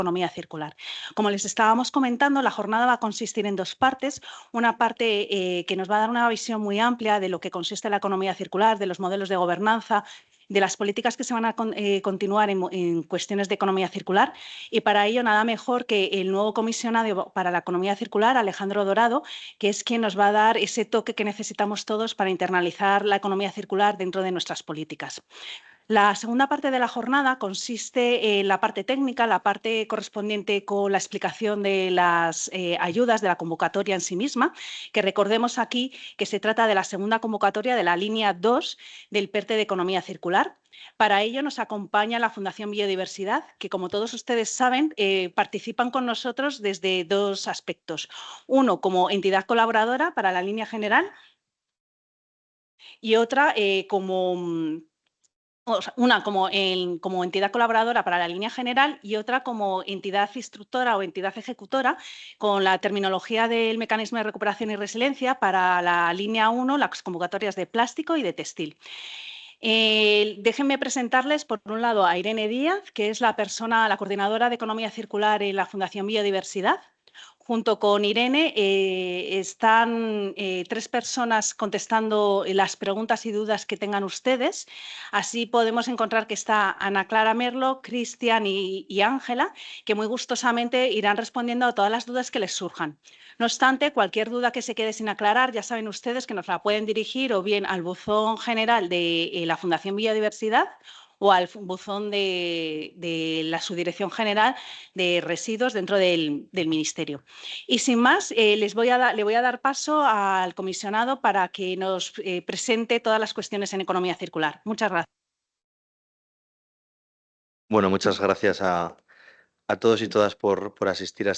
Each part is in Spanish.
economía circular. Como les estábamos comentando, la jornada va a consistir en dos partes. Una parte que nos va a dar una visión muy amplia de lo que consiste la economía circular, de los modelos de gobernanza, de las políticas que se van a continuar en cuestiones de economía circular, y para ello nada mejor que el nuevo comisionado para la economía circular, Alejandro Dorado, que es quien nos va a dar ese toque que necesitamos todos para internalizar la economía circular dentro de nuestras políticas. La segunda parte de la jornada consiste en la parte técnica, la parte correspondiente con la explicación de las ayudas de la convocatoria en sí misma, que recordemos aquí que se trata de la segunda convocatoria de la línea 2 del PERTE de Economía Circular. Para ello nos acompaña la Fundación Biodiversidad, que como todos ustedes saben, participan con nosotros desde dos aspectos. Uno, como entidad colaboradora para la línea general, y otra una como entidad colaboradora para la línea general y otra como entidad instructora o entidad ejecutora, con la terminología del mecanismo de recuperación y resiliencia para la línea 1, las convocatorias de plástico y de textil. Déjenme presentarles, por un lado, a Irene Díaz, que es la coordinadora de Economía Circular en la Fundación Biodiversidad. Junto con Irene están tres personas contestando las preguntas y dudas que tengan ustedes. Así podemos encontrar que está Ana Clara Merlo, Cristian y Ángela, que muy gustosamente irán respondiendo a todas las dudas que les surjan. No obstante, cualquier duda que se quede sin aclarar, ya saben ustedes que nos la pueden dirigir o bien al buzón general de la Fundación Biodiversidad o al buzón de la Subdirección General de Residuos dentro del Ministerio. Y sin más, le voy a dar paso al comisionado para que nos presente todas las cuestiones en economía circular. Muchas gracias. Bueno, muchas gracias a todos y todas por asistir a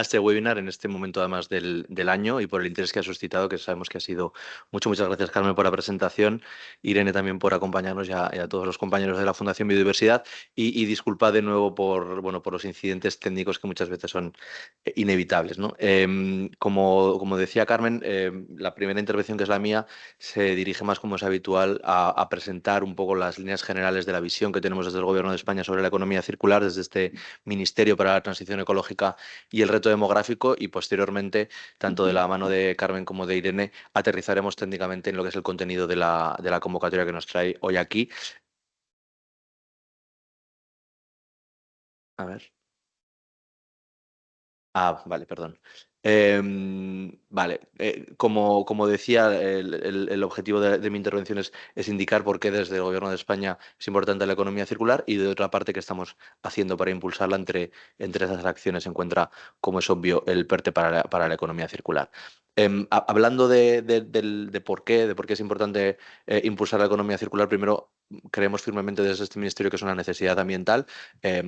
este webinar en este momento además del año y por el interés que ha suscitado, que sabemos que ha sido mucho. Muchas gracias, Carmen, por la presentación, Irene también por acompañarnos y a todos los compañeros de la Fundación Biodiversidad y disculpad de nuevo por los incidentes técnicos que muchas veces son inevitables, ¿no? Como decía Carmen, la primera intervención, que es la mía, se dirige más, como es habitual, a presentar un poco las líneas generales de la visión que tenemos desde el Gobierno de España sobre la economía circular, desde este Ministerio para la Transición Ecológica y el Reto Demográfico, y posteriormente, tanto de la mano de Carmen como de Irene, aterrizaremos técnicamente en lo que es el contenido de la convocatoria que nos trae hoy aquí. A ver. Vale, perdón. Vale, como decía, el objetivo de mi intervención es indicar por qué desde el Gobierno de España es importante la economía circular y de otra parte qué estamos haciendo para impulsarla. Entre esas acciones se encuentra, como es obvio, el PERTE para la economía circular. Hablando de por qué es importante impulsar la economía circular, primero creemos firmemente desde este Ministerio que es una necesidad ambiental. He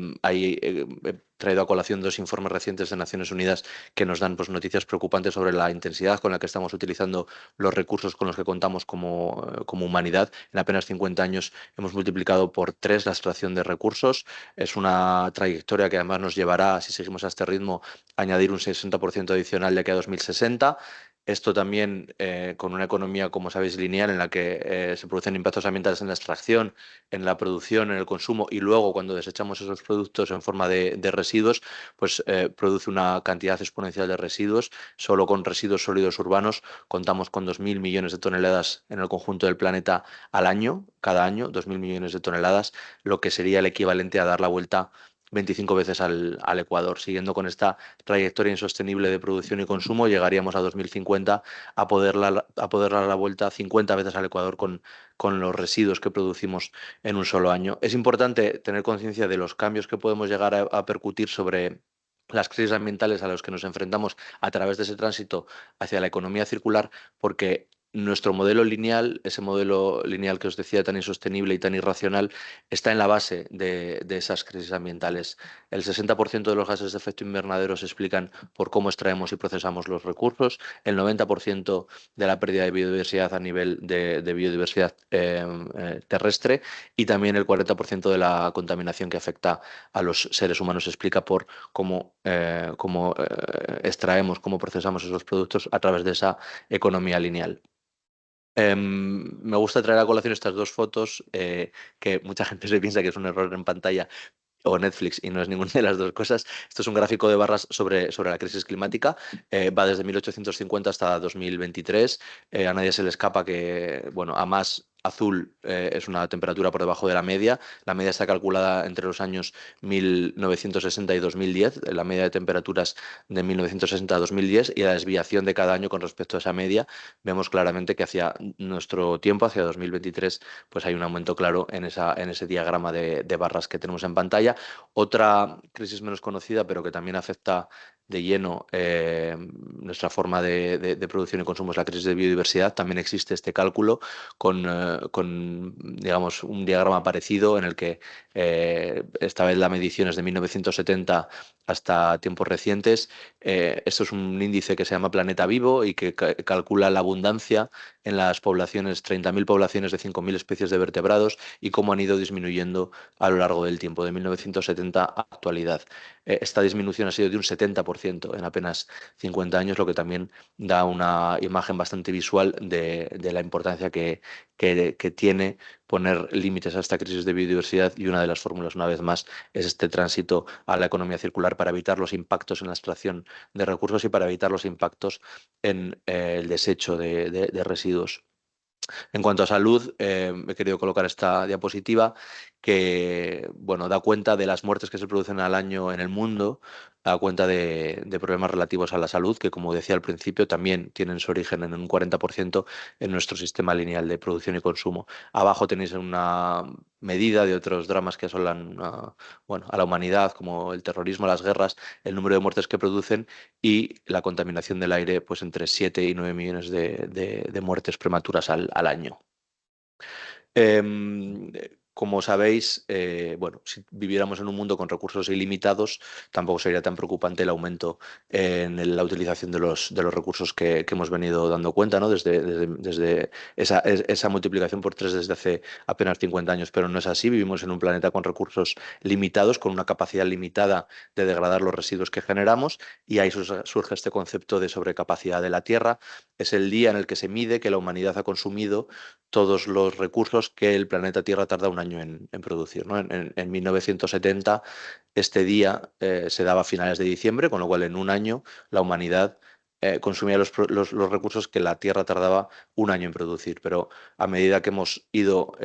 traído a colación dos informes recientes de Naciones Unidas que nos dan noticias preocupantes sobre la intensidad con la que estamos utilizando los recursos con los que contamos como humanidad. En apenas 50 años hemos multiplicado por 3 la extracción de recursos. Es una trayectoria que además nos llevará, si seguimos a este ritmo, a añadir un 60% adicional de aquí a 2060. Esto también con una economía, como sabéis, lineal, en la que se producen impactos ambientales en la extracción, en la producción, en el consumo, y luego cuando desechamos esos productos en forma de residuos, pues produce una cantidad exponencial de residuos. Solo con residuos sólidos urbanos contamos con 2.000 millones de toneladas en el conjunto del planeta al año, cada año, 2.000 millones de toneladas, lo que sería el equivalente a dar la vuelta 25 veces al Ecuador. Siguiendo con esta trayectoria insostenible de producción y consumo, llegaríamos a 2050 a poder dar la vuelta 50 veces al Ecuador con los residuos que producimos en un solo año. Es importante tener conciencia de los cambios que podemos llegar a percutir sobre las crisis ambientales a las que nos enfrentamos a través de ese tránsito hacia la economía circular, porque nuestro modelo lineal, ese modelo lineal que os decía tan insostenible y tan irracional, está en la base de esas crisis ambientales. El 60% de los gases de efecto invernadero se explican por cómo extraemos y procesamos los recursos, el 90% de la pérdida de biodiversidad a nivel de biodiversidad terrestre, y también el 40% de la contaminación que afecta a los seres humanos se explica por cómo extraemos, cómo procesamos esos productos a través de esa economía lineal. Me gusta traer a colación estas dos fotos, que mucha gente se piensa que es un error en pantalla, o Netflix, y no es ninguna de las dos cosas. Esto es un gráfico de barras sobre la crisis climática. Va desde 1850 hasta 2023. A nadie se le escapa que, bueno, a más azul es una temperatura por debajo de la media. La media está calculada entre los años 1960 y 2010, la media de temperaturas de 1960 a 2010, y la desviación de cada año con respecto a esa media. Vemos claramente que hacia nuestro tiempo, hacia 2023, pues hay un aumento claro en ese diagrama de barras que tenemos en pantalla. Otra crisis menos conocida, pero que también afecta de lleno nuestra forma de producción y consumo, es la crisis de biodiversidad. También existe este cálculo con, digamos, un diagrama parecido en el que esta vez la medición es de 1970 hasta tiempos recientes. Esto es un índice que se llama Planeta Vivo y que calcula la abundancia en las poblaciones, 30.000 poblaciones de 5.000 especies de vertebrados, y cómo han ido disminuyendo a lo largo del tiempo, de 1970 a actualidad. Esta disminución ha sido de un 70% en apenas 50 años, lo que también da una imagen bastante visual de la importancia que tiene poner límites a esta crisis de biodiversidad, y una de las fórmulas, una vez más, es este tránsito a la economía circular para evitar los impactos en la extracción de recursos y para evitar los impactos en el desecho de residuos. En cuanto a salud, he querido colocar esta diapositiva que, bueno, da cuenta de las muertes que se producen al año en el mundo, da cuenta de problemas relativos a la salud, que, como decía al principio, también tienen su origen en un 40% en nuestro sistema lineal de producción y consumo. Abajo tenéis una medida de otros dramas que asolan bueno, a la humanidad, como el terrorismo, las guerras, el número de muertes que producen, y la contaminación del aire, pues entre 7 y 9 millones de muertes prematuras al año. Como sabéis, bueno, si viviéramos en un mundo con recursos ilimitados, tampoco sería tan preocupante el aumento en la utilización de los recursos que hemos venido dando cuenta, ¿no? Desde esa multiplicación por 3 desde hace apenas 50 años, pero no es así. Vivimos en un planeta con recursos limitados, con una capacidad limitada de degradar los residuos que generamos, y ahí surge este concepto de sobrecapacidad de la Tierra. Es el día en el que se mide que la humanidad ha consumido todos los recursos que el planeta Tierra tarda un año en producir, ¿no? En 1970 este día se daba a finales de diciembre, con lo cual en un año la humanidad consumía los recursos que la Tierra tardaba un año en producir. Pero a medida que hemos ido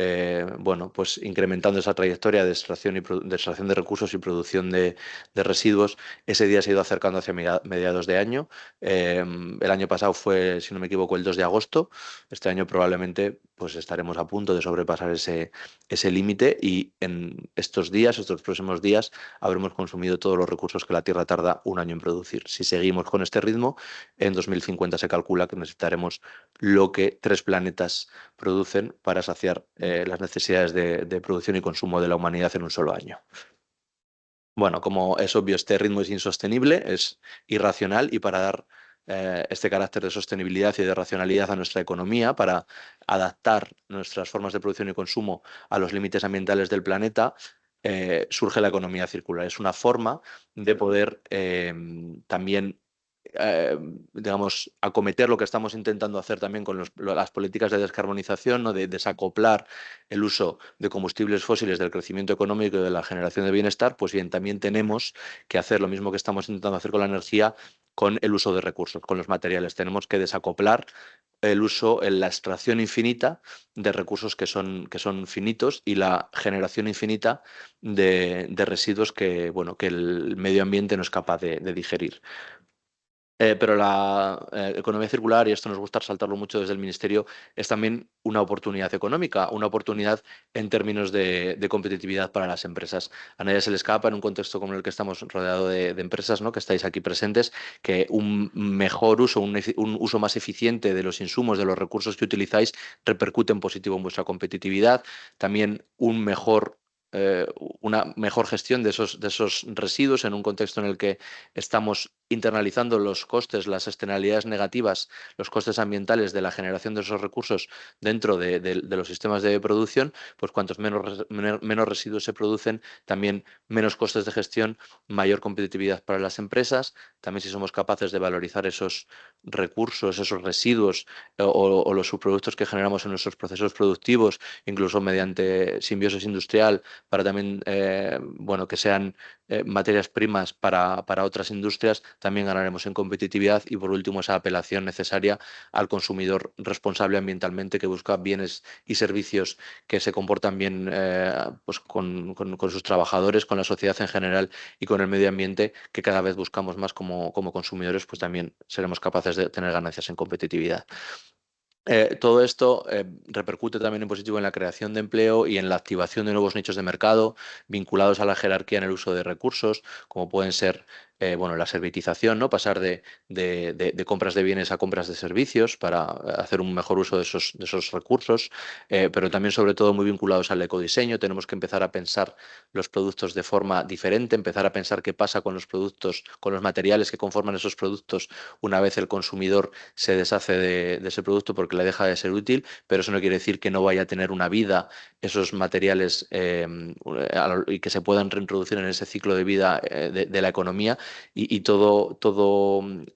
bueno, pues incrementando esa trayectoria de extracción, de extracción de recursos y producción de residuos, ese día se ha ido acercando hacia mediados de año. El año pasado fue, si no me equivoco, el 2 de agosto. Este año probablemente pues estaremos a punto de sobrepasar ese límite, y en estos días, estos próximos días, habremos consumido todos los recursos que la Tierra tarda un año en producir. Si seguimos con este ritmo, en 2050 se calcula que necesitaremos lo que 3 planetas producen para saciar las necesidades de producción y consumo de la humanidad en un solo año. Bueno, como es obvio, este ritmo es insostenible, es irracional, y para dar este carácter de sostenibilidad y de racionalidad a nuestra economía, para adaptar nuestras formas de producción y consumo a los límites ambientales del planeta, surge la economía circular. Es una forma de poder también digamos, acometer lo que estamos intentando hacer también con las políticas de descarbonización, ¿no? De desacoplar el uso de combustibles fósiles del crecimiento económico y de la generación de bienestar. Pues bien, también tenemos que hacer lo mismo que estamos intentando hacer con la energía, con el uso de recursos, con los materiales. Tenemos que desacoplar el uso, la extracción infinita de recursos que son finitos, y la generación infinita de residuos que, bueno, que el medio ambiente no es capaz de digerir. Pero la economía circular, y esto nos gusta resaltarlo mucho desde el Ministerio, es también una oportunidad económica, una oportunidad en términos de competitividad para las empresas. A nadie se le escapa, en un contexto como el que estamos rodeado de empresas, ¿no? Que estáis aquí presentes, que un mejor uso, un uso más eficiente de los insumos, de los recursos que utilizáis, repercute en positivo en vuestra competitividad. También una mejor gestión de esos residuos en un contexto en el que estamos internalizando los costes, las externalidades negativas, los costes ambientales de la generación de esos recursos dentro de los sistemas de producción. Pues cuantos menos residuos se producen, también menos costes de gestión, mayor competitividad para las empresas. También, si somos capaces de valorizar esos recursos, esos residuos o los subproductos que generamos en nuestros procesos productivos, incluso mediante simbiosis industrial, para también bueno, que sean materias primas para otras industrias, también ganaremos en competitividad y por último esa apelación necesaria al consumidor responsable ambientalmente que busca bienes y servicios que se comportan bien pues con sus trabajadores, con la sociedad en general y con el medio ambiente, que cada vez buscamos más como consumidores, pues también seremos capaces de tener ganancias en competitividad. Todo esto repercute también en positivo en la creación de empleo y en la activación de nuevos nichos de mercado vinculados a la jerarquía en el uso de recursos, como pueden ser bueno, la servitización, ¿no? Pasar de compras de bienes a compras de servicios para hacer un mejor uso de esos recursos, pero también sobre todo muy vinculados al ecodiseño. Tenemos que empezar a pensar los productos de forma diferente, empezar a pensar qué pasa con los productos, con los materiales que conforman esos productos una vez el consumidor se deshace de ese producto porque le deja de ser útil, pero eso no quiere decir que no vaya a tener una vida esos materiales y que se puedan reintroducir en ese ciclo de vida de la economía y toda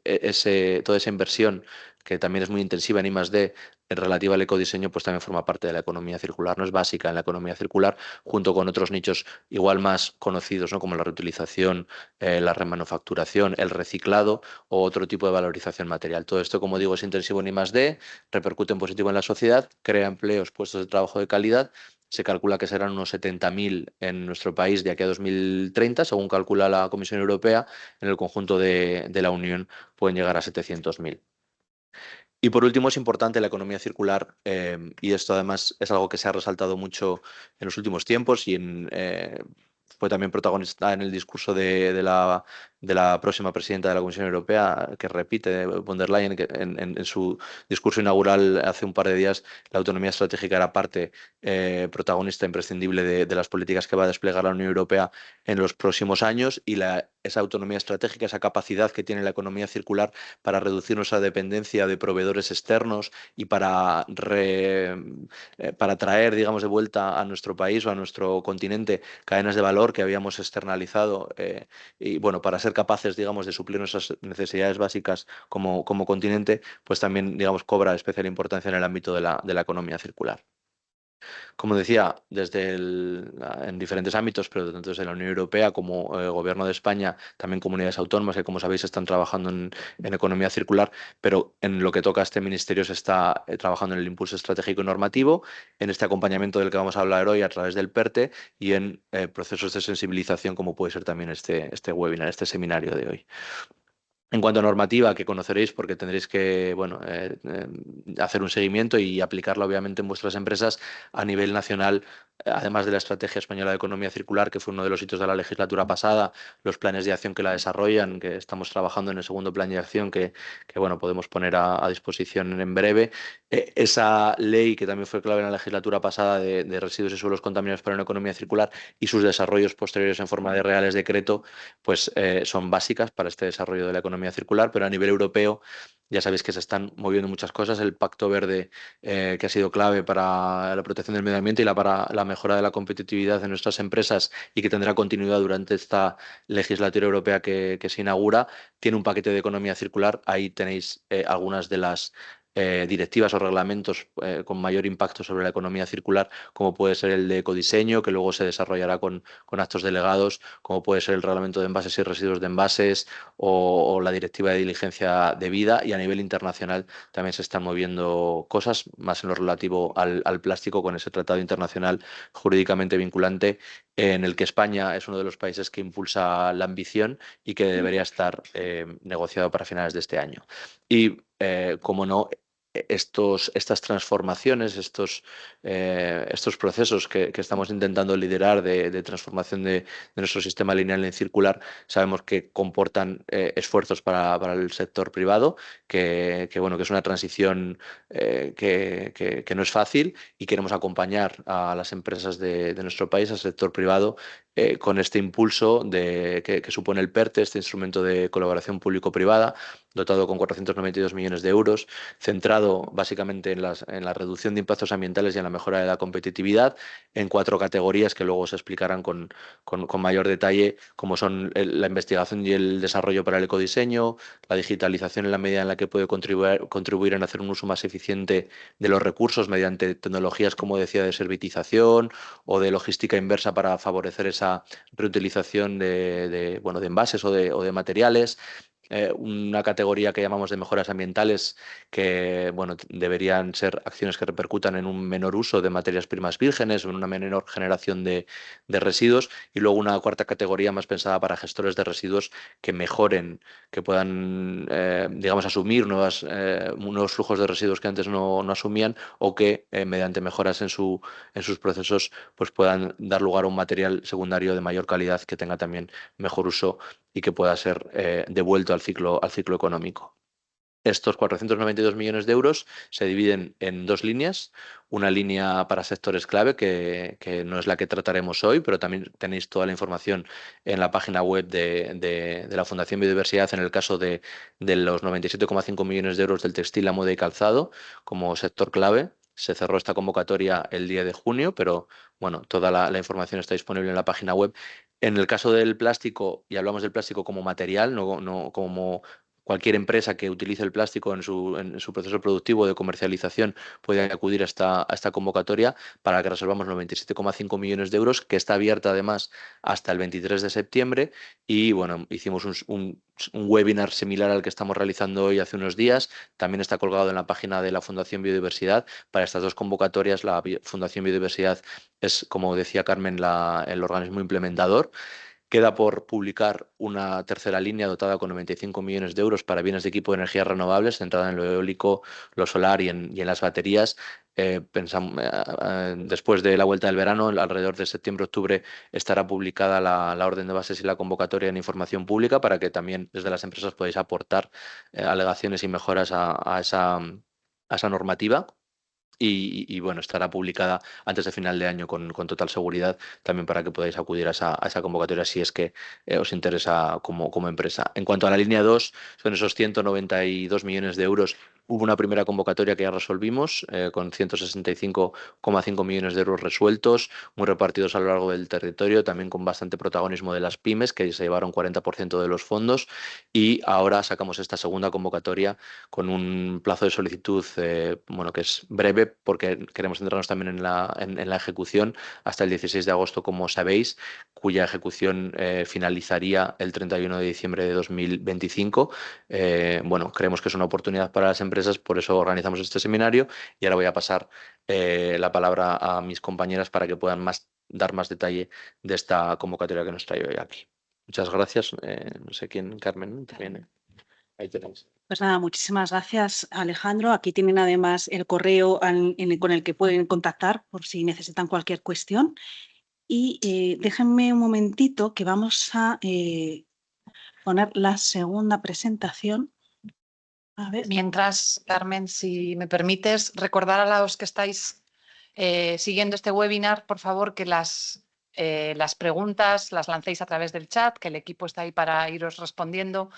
esa inversión que también es muy intensiva en I+D relativa al ecodiseño, pues también forma parte de la economía circular, no es básica en la economía circular, junto con otros nichos igual más conocidos, ¿no? Como la reutilización, la remanufacturación, el reciclado o otro tipo de valorización material. Todo esto, como digo, es intensivo en I+D, repercute en positivo en la sociedad, crea empleos, puestos de trabajo de calidad. Se calcula que serán unos 70.000 en nuestro país de aquí a 2030, según calcula la Comisión Europea. En el conjunto de la Unión pueden llegar a 700.000. Y por último, es importante la economía circular, y esto además es algo que se ha resaltado mucho en los últimos tiempos fue también protagonista en el discurso de la próxima presidenta de la Comisión Europea, que repite, von der Leyen, que en su discurso inaugural hace un par de días. La autonomía estratégica era parte protagonista imprescindible de las políticas que va a desplegar la Unión Europea en los próximos años y esa autonomía estratégica, esa capacidad que tiene la economía circular para reducir nuestra dependencia de proveedores externos y para traer, digamos, de vuelta a nuestro país o a nuestro continente cadenas de valor que habíamos externalizado y, bueno, para ser capaces, digamos, de suplir nuestras necesidades básicas como continente, pues también, digamos, cobra especial importancia en el ámbito de la economía circular. Como decía, en diferentes ámbitos, pero tanto desde la Unión Europea como el Gobierno de España, también comunidades autónomas que, como sabéis, están trabajando en economía circular, pero en lo que toca a este ministerio se está trabajando en el impulso estratégico y normativo, en este acompañamiento del que vamos a hablar hoy a través del PERTE y en procesos de sensibilización, como puede ser también este webinar, este seminario de hoy. En cuanto a normativa, que conoceréis porque tendréis que, bueno, hacer un seguimiento y aplicarla obviamente en vuestras empresas a nivel nacional, además de la Estrategia Española de Economía Circular, que fue uno de los hitos de la legislatura pasada, los planes de acción que la desarrollan, que estamos trabajando en el segundo plan de acción que bueno, podemos poner a disposición en breve. Esa ley que también fue clave en la legislatura pasada de residuos y suelos contaminados para una economía circular y sus desarrollos posteriores en forma de reales decreto, pues son básicas para este desarrollo de la economía circular, pero a nivel europeo ya sabéis que se están moviendo muchas cosas. El Pacto Verde, que ha sido clave para la protección del medio ambiente para la mejora de la competitividad de nuestras empresas y que tendrá continuidad durante esta legislatura europea que se inaugura, tiene un paquete de economía circular. Ahí tenéis algunas de las directivas o reglamentos con mayor impacto sobre la economía circular, como puede ser el de ecodiseño, que luego se desarrollará con actos delegados, como puede ser el reglamento de envases y residuos de envases o la directiva de diligencia debida. Y a nivel internacional también se están moviendo cosas, más en lo relativo al plástico, con ese tratado internacional jurídicamente vinculante en el que España es uno de los países que impulsa la ambición y que debería estar negociado para finales de este año. Y, como no, estas transformaciones, estos procesos que estamos intentando liderar de transformación de nuestro sistema lineal en circular, sabemos que comportan esfuerzos para el sector privado, bueno, que es una transición que no es fácil y queremos acompañar a las empresas de nuestro país, al sector privado, con este impulso que supone el PERTE, este instrumento de colaboración público-privada, dotado con 492 millones de euros, centrado básicamente en la reducción de impactos ambientales y en la mejora de la competitividad, en 4 categorías que luego se explicarán con mayor detalle, como son la investigación y el desarrollo para el ecodiseño, la digitalización en la medida en la que puede contribuir en hacer un uso más eficiente de los recursos mediante tecnologías, como decía, de servitización o de logística inversa para favorecer esa reutilización bueno, de envases o de materiales. Una categoría que llamamos de mejoras ambientales que bueno, deberían ser acciones que repercutan en un menor uso de materias primas vírgenes o en una menor generación de residuos, y luego una cuarta categoría más pensada para gestores de residuos que mejoren, que puedan digamos, asumir nuevos flujos de residuos que antes no asumían, o que mediante mejoras en sus procesos pues puedan dar lugar a un material secundario de mayor calidad que tenga también mejor uso y que pueda ser devuelto al ciclo económico. Estos 492 millones de euros se dividen en 2 líneas. Una línea para sectores clave, que no es la que trataremos hoy, pero también tenéis toda la información en la página web de la Fundación Biodiversidad, en el caso de los 97,5 millones de euros del textil, la moda y calzado como sector clave. Se cerró esta convocatoria el 10 de junio, pero bueno, toda la información está disponible en la página web. En el caso del plástico, y hablamos del plástico como material, no como cualquier empresa que utilice el plástico en su proceso productivo de comercialización, puede acudir a esta convocatoria para que resolvamos 97,5 millones de euros, que está abierta además hasta el 23 de septiembre. Y bueno, hicimos un webinar similar al que estamos realizando hoy hace unos días. También está colgado en la página de la Fundación Biodiversidad. Para estas 2 convocatorias, la Fundación Biodiversidad es, como decía Carmen, el organismo implementador. Queda por publicar una tercera línea dotada con 95 millones de euros para bienes de equipo de energías renovables, centrada en lo eólico, lo solar y en las baterías. Después de la vuelta del verano, alrededor de septiembre-octubre, estará publicada la orden de bases y la convocatoria en información pública, para que también desde las empresas podáis aportar alegaciones y mejoras a esa normativa. Bueno, estará publicada antes de final de año con total seguridad, también para que podáis acudir a esa convocatoria si es que os interesa como empresa. En cuanto a la línea 2, son esos 192 millones de euros. Hubo una primera convocatoria que ya resolvimos, con 165,5 millones de euros resueltos, muy repartidos a lo largo del territorio, también con bastante protagonismo de las pymes, que se llevaron 40% de los fondos. Y ahora sacamos esta segunda convocatoria con un plazo de solicitud bueno, que es breve, porque queremos centrarnos también en la ejecución, hasta el 16 de agosto, como sabéis, cuya ejecución finalizaría el 31 de diciembre de 2025. Bueno, creemos que es una oportunidad para las empresas, por eso organizamos este seminario, y ahora voy a pasar la palabra a mis compañeras para que puedan dar más detalle de esta convocatoria que nos trae hoy aquí. Muchas gracias. No sé quién, Carmen, ¿no? También, ahí tenéis. Pues nada, muchísimas gracias, Alejandro. Aquí tienen además el correo con el que pueden contactar por si necesitan cualquier cuestión. Y déjenme un momentito que vamos a poner la segunda presentación. A ver. Mientras, Carmen, si me permites, recordar a los que estáis siguiendo este webinar, por favor, que las preguntas las lancéis a través del chat, que el equipo está ahí para iros respondiendo.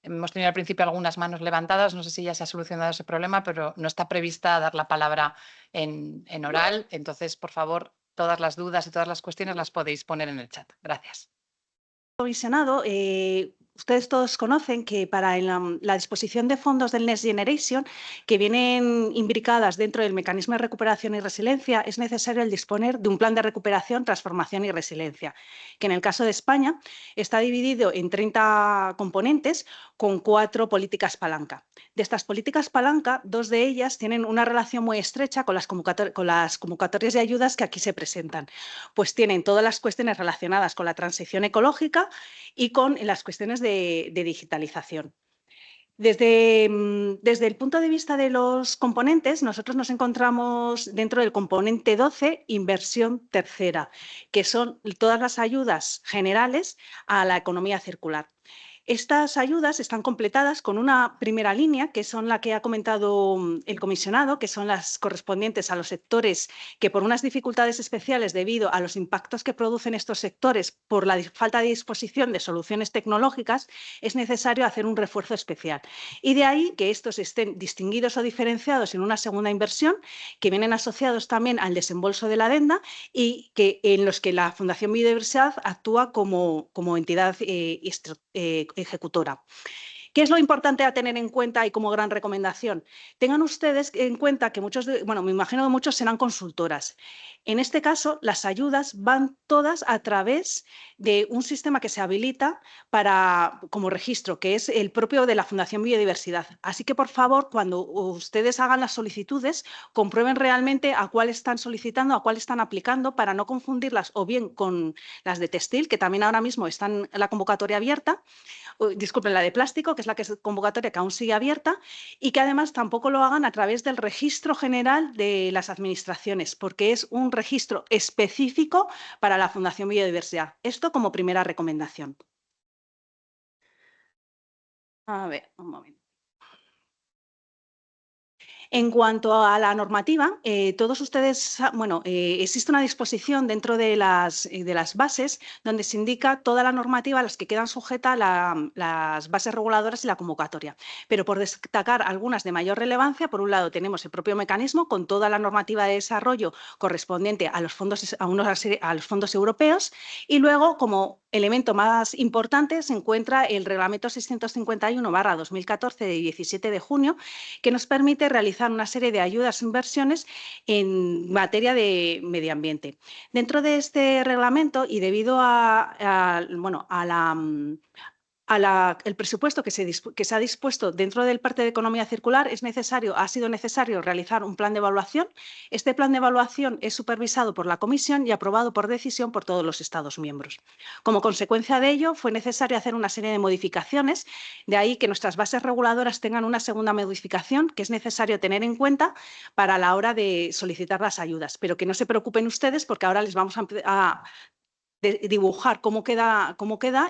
Hemos tenido al principio algunas manos levantadas, no sé si ya se ha solucionado ese problema, pero no está prevista dar la palabra en oral. Entonces, por favor, todas las dudas y todas las cuestiones las podéis poner en el chat. Gracias. Senado, ustedes todos conocen que para la disposición de fondos del Next Generation, que vienen imbricadas dentro del mecanismo de recuperación y resiliencia, es necesario el disponer de un plan de recuperación, transformación y resiliencia, que en el caso de España está dividido en 30 componentes con 4 políticas palanca. De estas políticas palanca, 2 de ellas tienen una relación muy estrecha con las convocatorias de ayudas que aquí se presentan, pues tienen todas las cuestiones relacionadas con la transición ecológica y con las cuestiones de digitalización. Desde el punto de vista de los componentes, nosotros nos encontramos dentro del componente 12, inversión tercera, que son todas las ayudas generales a la economía circular. Estas ayudas están completadas con una primera línea, que son la que ha comentado el comisionado, que son las correspondientes a los sectores que por unas dificultades especiales debido a los impactos que producen estos sectores por la falta de disposición de soluciones tecnológicas, es necesario hacer un refuerzo especial. Y de ahí que estos estén distinguidos o diferenciados en una segunda inversión, que vienen asociados también al desembolso de la adenda y que en los que la Fundación Biodiversidad actúa como entidad ejecutora. ¿Qué es lo importante a tener en cuenta y como gran recomendación? Tengan ustedes en cuenta que me imagino que muchos serán consultoras. En este caso, las ayudas van todas a través de un sistema que se habilita como registro, que es el propio de la Fundación Biodiversidad. Así que, por favor, cuando ustedes hagan las solicitudes, comprueben realmente a cuál están solicitando, a cuál están aplicando, para no confundirlas o bien con las de textil, que también ahora mismo están en la convocatoria abierta, disculpen, la de plástico, que es la que es convocatoria que aún sigue abierta, y que además tampoco lo hagan a través del registro general de las administraciones, porque es un registro específico para la Fundación Biodiversidad. Esto como primera recomendación. A ver, un momento. En cuanto a la normativa, todos ustedes, existe una disposición dentro de las bases donde se indica toda la normativa a las que quedan sujetas las bases reguladoras y la convocatoria. Pero por destacar algunas de mayor relevancia, por un lado tenemos el propio mecanismo con toda la normativa de desarrollo correspondiente a los fondos europeos, y luego, como elemento más importante, se encuentra el Reglamento 651/2014 de 17 de junio, que nos permite realizar una serie de ayudas e inversiones en materia de medio ambiente. Dentro de este reglamento, y debido el presupuesto que se ha dispuesto dentro del parte de economía circular, ha sido necesario realizar un plan de evaluación. Este plan de evaluación es supervisado por la Comisión y aprobado por decisión por todos los Estados miembros. Como consecuencia de ello, fue necesario hacer una serie de modificaciones, de ahí que nuestras bases reguladoras tengan una segunda modificación que es necesario tener en cuenta para la hora de solicitar las ayudas. Pero que no se preocupen ustedes, porque ahora les vamos a dibujar cómo queda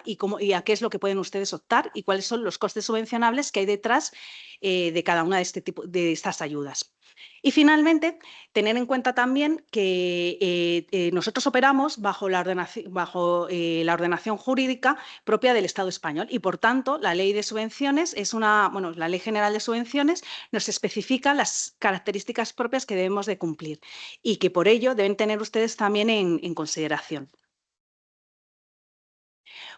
y a qué es lo que pueden ustedes optar y cuáles son los costes subvencionables que hay detrás de cada una de estas ayudas. Y finalmente, tener en cuenta también que nosotros operamos bajo la ordenación jurídica propia del Estado español y, por tanto, la Ley de Subvenciones la Ley General de Subvenciones nos especifica las características propias que debemos de cumplir y que por ello deben tener ustedes también en consideración.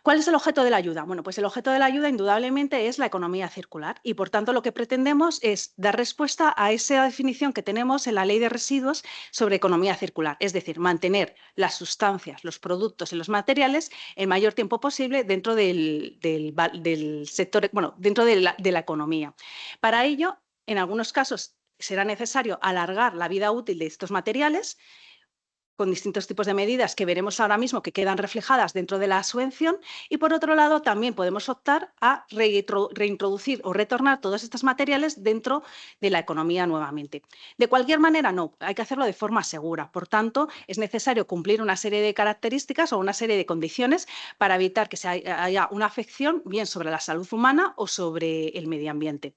¿Cuál es el objeto de la ayuda? Bueno, pues el objeto de la ayuda indudablemente es la economía circular y, por tanto, lo que pretendemos es dar respuesta a esa definición que tenemos en la Ley de Residuos sobre economía circular, es decir, mantener las sustancias, los productos y los materiales el mayor tiempo posible dentro del sector, dentro de la economía. Para ello, en algunos casos, será necesario alargar la vida útil de estos materiales con distintos tipos de medidas que veremos ahora mismo que quedan reflejadas dentro de la subvención, y por otro lado también podemos optar a reintroducir o retornar todos estos materiales dentro de la economía nuevamente. De cualquier manera, no, hay que hacerlo de forma segura. Por tanto, es necesario cumplir una serie de características o una serie de condiciones para evitar que haya una afección bien sobre la salud humana o sobre el medio ambiente.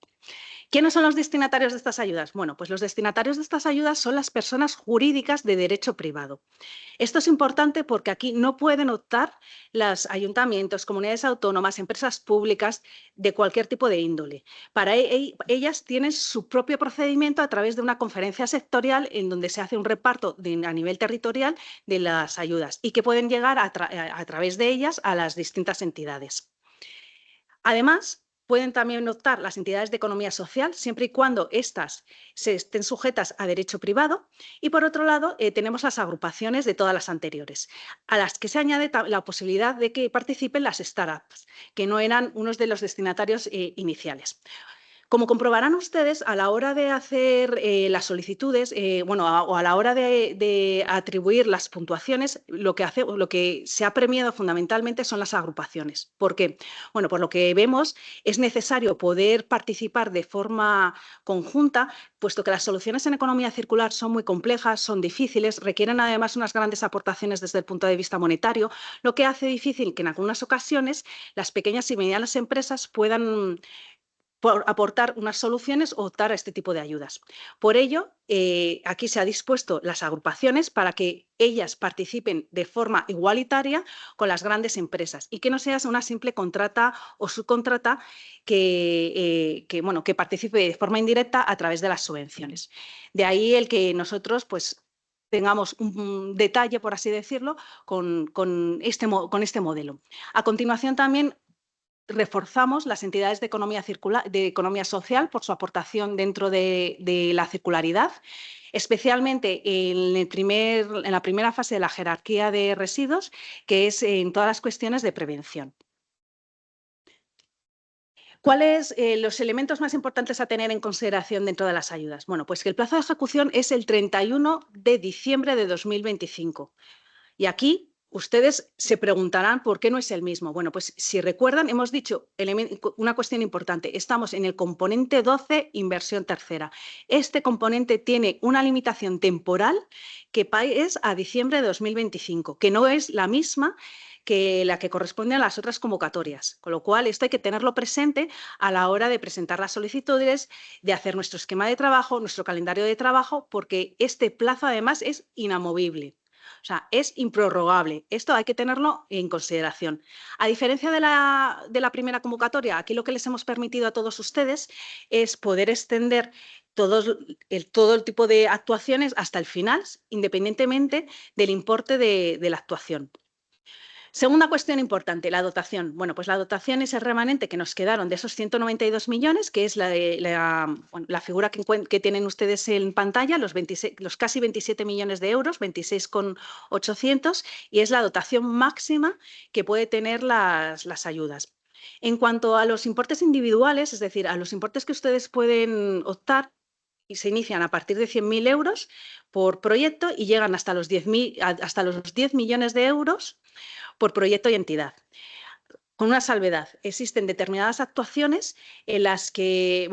¿Quiénes son los destinatarios de estas ayudas? Bueno, pues los destinatarios de estas ayudas son las personas jurídicas de derecho privado. Esto es importante porque aquí no pueden optar los ayuntamientos, comunidades autónomas, empresas públicas de cualquier tipo de índole. Para ellas tienen su propio procedimiento a través de una conferencia sectorial en donde se hace un reparto a nivel territorial de las ayudas y que pueden llegar a través de ellas a las distintas entidades. Además, pueden también optar las entidades de economía social siempre y cuando éstas estén sujetas a derecho privado. Y por otro lado, tenemos las agrupaciones de todas las anteriores, a las que se añade la posibilidad de que participen las startups, que no eran unos de los destinatarios iniciales. Como comprobarán ustedes, a la hora de hacer las solicitudes, o a la hora de atribuir las puntuaciones, lo que se ha premiado fundamentalmente son las agrupaciones. ¿Por qué? Bueno, por lo que vemos, es necesario poder participar de forma conjunta, puesto que las soluciones en economía circular son muy complejas, son difíciles, requieren además unas grandes aportaciones desde el punto de vista monetario, lo que hace difícil que en algunas ocasiones las pequeñas y medianas empresas puedan aportar unas soluciones o optar a este tipo de ayudas. Por ello, aquí se ha dispuesto las agrupaciones para que ellas participen de forma igualitaria con las grandes empresas y que no sea una simple contrata o subcontrata que participe de forma indirecta a través de las subvenciones. De ahí el que nosotros tengamos un detalle, por así decirlo, con este modelo. A continuación también reforzamos las entidades de economía social por su aportación dentro de la circularidad, especialmente en la primera fase de la jerarquía de residuos, que es en todas las cuestiones de prevención. ¿Cuáles los elementos más importantes a tener en consideración dentro de las ayudas? Bueno, pues que el plazo de ejecución es el 31 de diciembre de 2025. Y aquí ustedes se preguntarán por qué no es el mismo. Bueno, pues si recuerdan, hemos dicho una cuestión importante. Estamos en el componente 12, inversión tercera. Este componente tiene una limitación temporal que es a diciembre de 2025, que no es la misma que la que corresponde a las otras convocatorias. Con lo cual, esto hay que tenerlo presente a la hora de presentar las solicitudes, de hacer nuestro esquema de trabajo, nuestro calendario de trabajo, porque este plazo además es inamovible. O sea, es improrrogable. Esto hay que tenerlo en consideración. A diferencia de la primera convocatoria, aquí lo que les hemos permitido a todos ustedes es poder extender todo el tipo de actuaciones hasta el final, independientemente del importe de la actuación. Segunda cuestión importante, la dotación. Bueno, pues la dotación es el remanente que nos quedaron de esos 192 millones, que es la figura que tienen ustedes en pantalla, los casi 27 millones de euros, 26,800, y es la dotación máxima que puede tener las ayudas. En cuanto a los importes individuales, es decir, a los importes que ustedes pueden optar, y se inician a partir de 100.000 euros por proyecto y llegan hasta los 10 millones de euros por proyecto y entidad. Con una salvedad, existen determinadas actuaciones en las que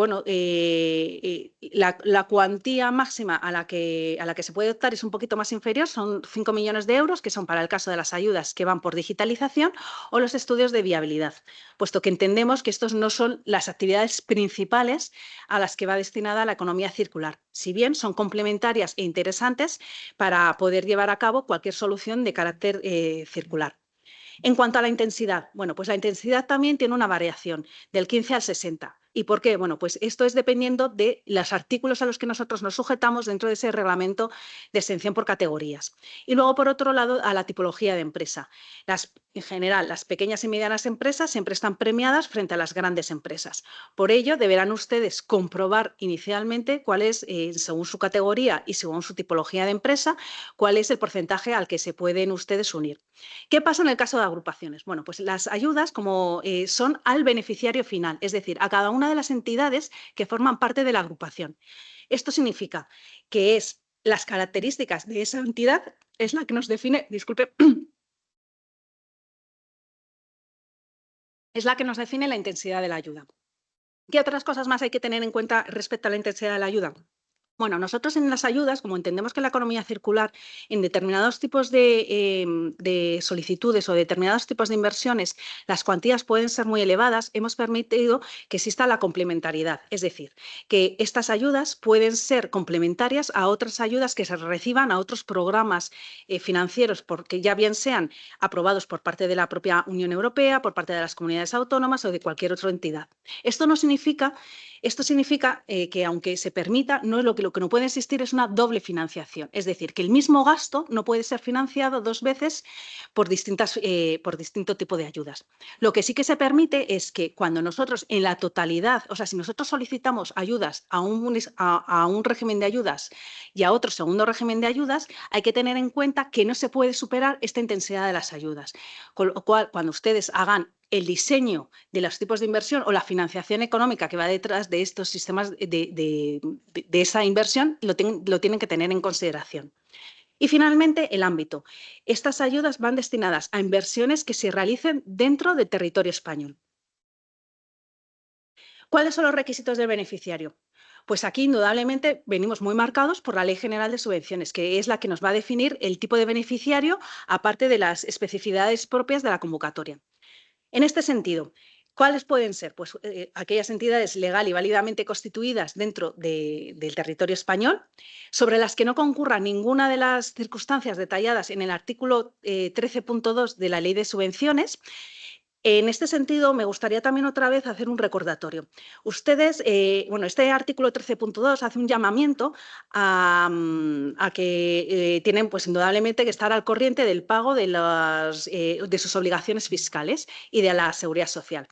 la cuantía máxima a la que se puede optar es un poquito más inferior, son 5 millones de euros, que son para el caso de las ayudas que van por digitalización o los estudios de viabilidad, puesto que entendemos que estos no son las actividades principales a las que va destinada la economía circular, si bien son complementarias e interesantes para poder llevar a cabo cualquier solución de carácter circular. En cuanto a la intensidad, bueno, pues la intensidad también tiene una variación del 15 al 60. ¿Y por qué? Bueno, pues esto es dependiendo de los artículos a los que nosotros nos sujetamos dentro de ese reglamento de exención por categorías. Y luego, por otro lado, a la tipología de empresa. En general, las pequeñas y medianas empresas siempre están premiadas frente a las grandes empresas. Por ello, deberán ustedes comprobar inicialmente cuál es, según su categoría y según su tipología de empresa, cuál es el porcentaje al que se pueden ustedes unir. ¿Qué pasa en el caso de agrupaciones? Bueno, pues las ayudas son al beneficiario final, es decir, a cada una de las entidades que forman parte de la agrupación. Esto significa que las características de esa entidad es la que nos define, disculpe, es la que nos define la intensidad de la ayuda. ¿Qué otras cosas más hay que tener en cuenta respecto a la intensidad de la ayuda? Bueno, nosotros en las ayudas, como entendemos que la economía circular en determinados tipos de solicitudes o determinados tipos de inversiones, las cuantías pueden ser muy elevadas, hemos permitido que exista la complementariedad. Es decir, que estas ayudas pueden ser complementarias a otras ayudas que se reciban, a otros programas financieros, porque ya bien sean aprobados por parte de la propia Unión Europea, por parte de las comunidades autónomas o de cualquier otra entidad. Esto significa que aunque se permita, lo que no puede existir es una doble financiación. Es decir, que el mismo gasto no puede ser financiado dos veces por distinto tipo de ayudas. Lo que sí que se permite es que cuando nosotros en la totalidad, o sea, si nosotros solicitamos ayudas a un régimen de ayudas y a otro segundo régimen de ayudas, hay que tener en cuenta que no se puede superar esta intensidad de las ayudas. Con lo cual, cuando ustedes hagan el diseño de los tipos de inversión o la financiación económica que va detrás de estos sistemas de esa inversión lo tienen que tener en consideración. Y finalmente, el ámbito. Estas ayudas van destinadas a inversiones que se realicen dentro del territorio español. ¿Cuáles son los requisitos del beneficiario? Pues aquí, indudablemente, venimos muy marcados por la Ley General de Subvenciones, que es la que nos va a definir el tipo de beneficiario, aparte de las especificidades propias de la convocatoria. En este sentido, ¿cuáles pueden ser? Pues aquellas entidades legal y válidamente constituidas dentro del territorio español, sobre las que no concurra ninguna de las circunstancias detalladas en el artículo 13.2 de la Ley de Subvenciones. En este sentido, me gustaría también otra vez hacer un recordatorio. Ustedes, este artículo 13.2 hace un llamamiento a que tienen, pues indudablemente, que estar al corriente del pago de sus obligaciones fiscales y de la seguridad social.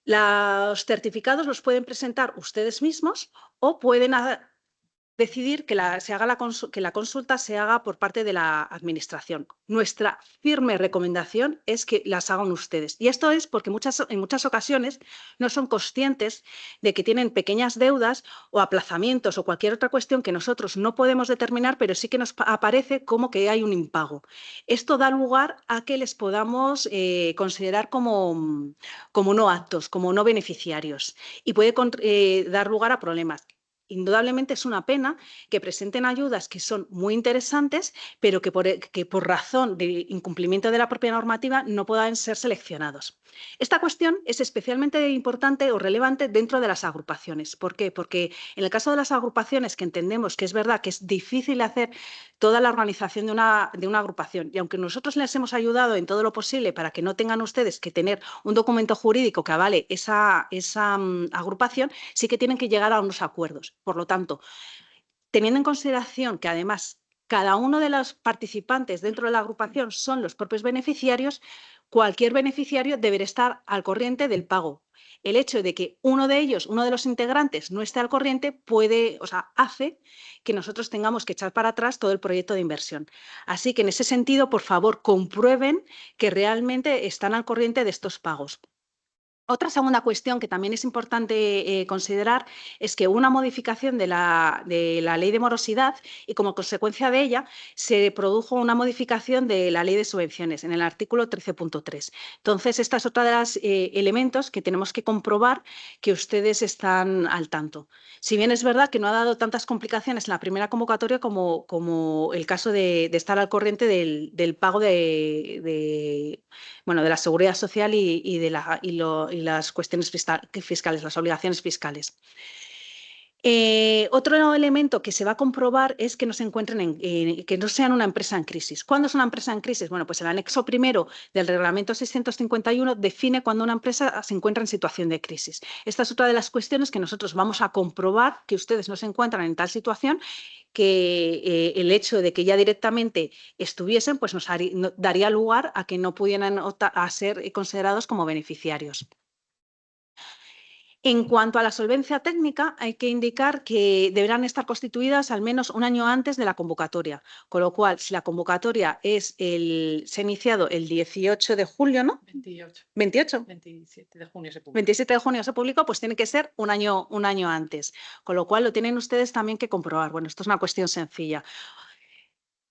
Los certificados los pueden presentar ustedes mismos o pueden decidir que la consulta se haga por parte de la Administración. Nuestra firme recomendación es que las hagan ustedes. Y esto es porque en muchas ocasiones no son conscientes de que tienen pequeñas deudas o aplazamientos o cualquier otra cuestión que nosotros no podemos determinar, pero sí que nos aparece como que hay un impago. Esto da lugar a que les podamos considerar como no aptos, como no beneficiarios, y puede dar lugar a problemas. Indudablemente es una pena que presenten ayudas que son muy interesantes, pero que por razón de incumplimiento de la propia normativa no puedan ser seleccionados. Esta cuestión es especialmente importante o relevante dentro de las agrupaciones. ¿Por qué? Porque en el caso de las agrupaciones, que entendemos que es verdad que es difícil hacer toda la organización de una agrupación, y aunque nosotros les hemos ayudado en todo lo posible para que no tengan ustedes que tener un documento jurídico que avale esa agrupación, sí que tienen que llegar a unos acuerdos. Por lo tanto, teniendo en consideración que además cada uno de los participantes dentro de la agrupación son los propios beneficiarios, cualquier beneficiario deberá estar al corriente del pago. El hecho de que uno de ellos, uno de los integrantes, no esté al corriente hace que nosotros tengamos que echar para atrás todo el proyecto de inversión. Así que en ese sentido, por favor, comprueben que realmente están al corriente de estos pagos. Otra segunda cuestión que también es importante considerar es que hubo una modificación de la ley de morosidad y como consecuencia de ella se produjo una modificación de la ley de subvenciones en el artículo 13.3. Entonces, esta es otra de los elementos que tenemos que comprobar que ustedes están al tanto. Si bien es verdad que no ha dado tantas complicaciones en la primera convocatoria como el caso de estar al corriente del pago de la seguridad social y las cuestiones fiscales, las obligaciones fiscales. Otro elemento que se va a comprobar es que no se encuentren que no sean una empresa en crisis. ¿Cuándo es una empresa en crisis? Bueno, pues el anexo primero del reglamento 651 define cuando una empresa se encuentra en situación de crisis. Esta es otra de las cuestiones que nosotros vamos a comprobar que ustedes no se encuentran en tal situación, que el hecho de que ya directamente estuviesen, pues nos daría lugar a que no pudieran a ser considerados como beneficiarios. En cuanto a la solvencia técnica, hay que indicar que deberán estar constituidas al menos un año antes de la convocatoria, con lo cual, si la convocatoria se ha iniciado el 18 de julio, ¿no? 28. ¿28? 27 de junio se publicó. 27 de junio se publicó, pues tiene que ser un año antes, con lo cual lo tienen ustedes también que comprobar. Bueno, esto es una cuestión sencilla.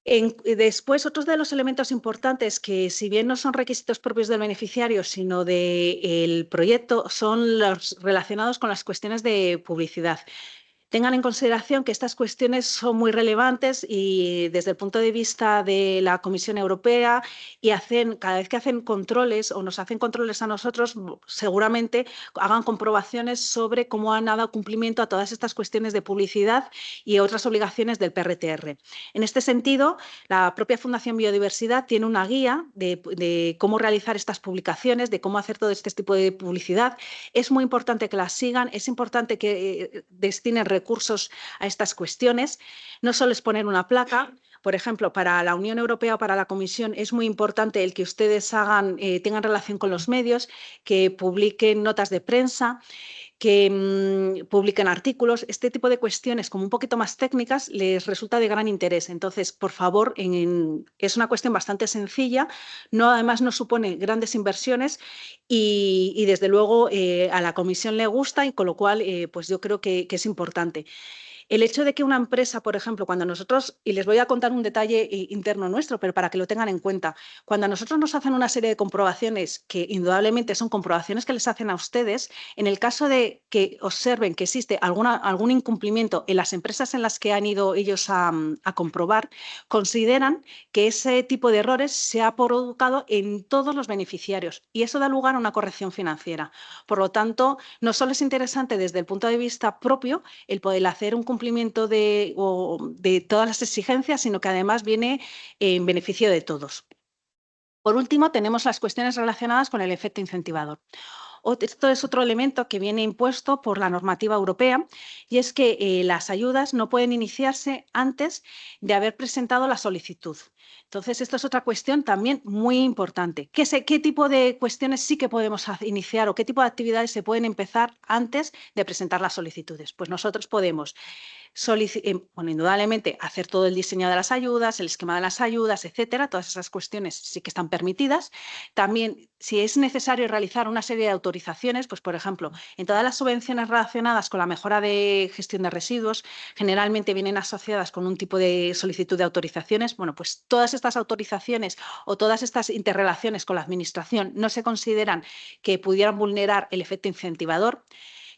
Después, otros de los elementos importantes que, si bien no son requisitos propios del beneficiario, sino del proyecto, son los relacionados con las cuestiones de publicidad. Tengan en consideración que estas cuestiones son muy relevantes y desde el punto de vista de la Comisión Europea y cada vez que hacen controles o nos hacen controles a nosotros, seguramente hagan comprobaciones sobre cómo han dado cumplimiento a todas estas cuestiones de publicidad y otras obligaciones del PRTR. En este sentido, la propia Fundación Biodiversidad tiene una guía de cómo realizar estas publicaciones, de cómo hacer todo este tipo de publicidad. Es muy importante que las sigan, es importante que destinen recursos a estas cuestiones. No solo es poner una placa. Por ejemplo, para la Unión Europea o para la Comisión es muy importante el que ustedes tengan relación con los medios, que publiquen notas de prensa, que publiquen artículos. Este tipo de cuestiones como un poquito más técnicas les resulta de gran interés. Entonces, por favor, es una cuestión bastante sencilla, además no supone grandes inversiones y desde luego a la comisión le gusta y con lo cual pues yo creo que es importante. El hecho de que una empresa, por ejemplo, cuando nosotros, y les voy a contar un detalle interno nuestro, pero para que lo tengan en cuenta, cuando a nosotros nos hacen una serie de comprobaciones que indudablemente son comprobaciones que les hacen a ustedes, en el caso de que observen que existe algún incumplimiento en las empresas en las que han ido ellos a comprobar, consideran que ese tipo de errores se ha provocado en todos los beneficiarios y eso da lugar a una corrección financiera. Por lo tanto, no solo es interesante desde el punto de vista propio el poder hacer un cumplimiento de todas las exigencias, sino que además viene en beneficio de todos. Por último, tenemos las cuestiones relacionadas con el efecto incentivador. Esto es otro elemento que viene impuesto por la normativa europea y es que las ayudas no pueden iniciarse antes de haber presentado la solicitud. Entonces, esto es otra cuestión también muy importante. ¿Qué tipo de cuestiones sí que podemos iniciar o qué tipo de actividades se pueden empezar antes de presentar las solicitudes? Pues nosotros podemos indudablemente hacer todo el diseño de las ayudas, el esquema de las ayudas, etcétera. Todas esas cuestiones sí que están permitidas. También, si es necesario realizar una serie de autorizaciones, pues por ejemplo, en todas las subvenciones relacionadas con la mejora de gestión de residuos, generalmente vienen asociadas con un tipo de solicitud de autorizaciones. Bueno, pues todas estas autorizaciones o todas estas interrelaciones con la administración no se consideran que pudieran vulnerar el efecto incentivador.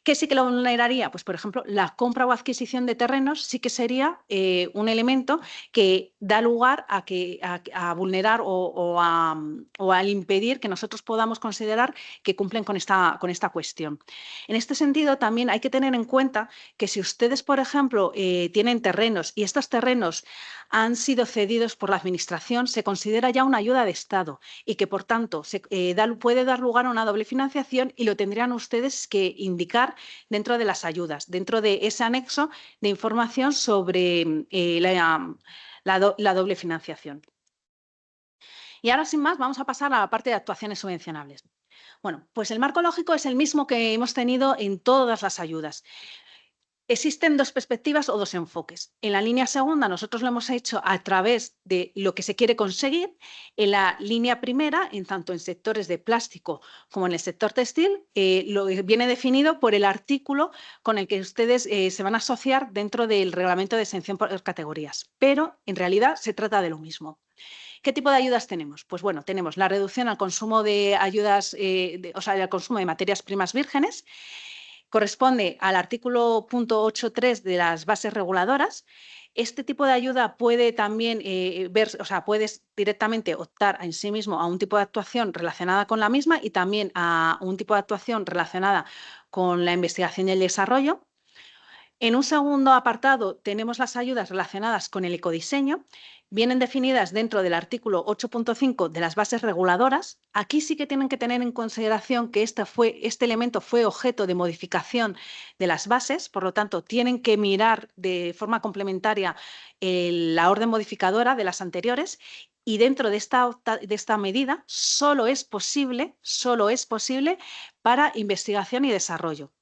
¿Qué sí que lo vulneraría? Pues, por ejemplo, la compra o adquisición de terrenos sí que sería un elemento que da lugar a vulnerar o al impedir que nosotros podamos considerar que cumplen con esta cuestión. En este sentido, también hay que tener en cuenta que si ustedes, por ejemplo, tienen terrenos y estos terrenos han sido cedidos por la Administración, se considera ya una ayuda de Estado y que, por tanto, puede dar lugar a una doble financiación y lo tendrían ustedes que indicar dentro de las ayudas, dentro de ese anexo de información sobre la doble financiación. Y ahora, sin más, vamos a pasar a la parte de actuaciones subvencionables. Bueno, pues el marco lógico es el mismo que hemos tenido en todas las ayudas. Existen dos perspectivas o dos enfoques. En la línea segunda nosotros lo hemos hecho a través de lo que se quiere conseguir. En la línea primera, tanto en sectores de plástico como en el sector textil, lo viene definido por el artículo con el que ustedes se van a asociar dentro del reglamento de exención por categorías. Pero en realidad se trata de lo mismo. ¿Qué tipo de ayudas tenemos? Pues bueno, tenemos la reducción al consumo de ayudas, al consumo de materias primas vírgenes. Corresponde al artículo 8.3 de las bases reguladoras. Este tipo de ayuda puede también puedes directamente optar en sí mismo a un tipo de actuación relacionada con la misma y también a un tipo de actuación relacionada con la investigación y el desarrollo. En un segundo apartado tenemos las ayudas relacionadas con el ecodiseño. Vienen definidas dentro del artículo 8.5 de las bases reguladoras. Aquí sí que tienen que tener en consideración que este elemento fue objeto de modificación de las bases, por lo tanto, tienen que mirar de forma complementaria la orden modificadora de las anteriores y dentro de esta medida solo es posible para investigación y desarrollo.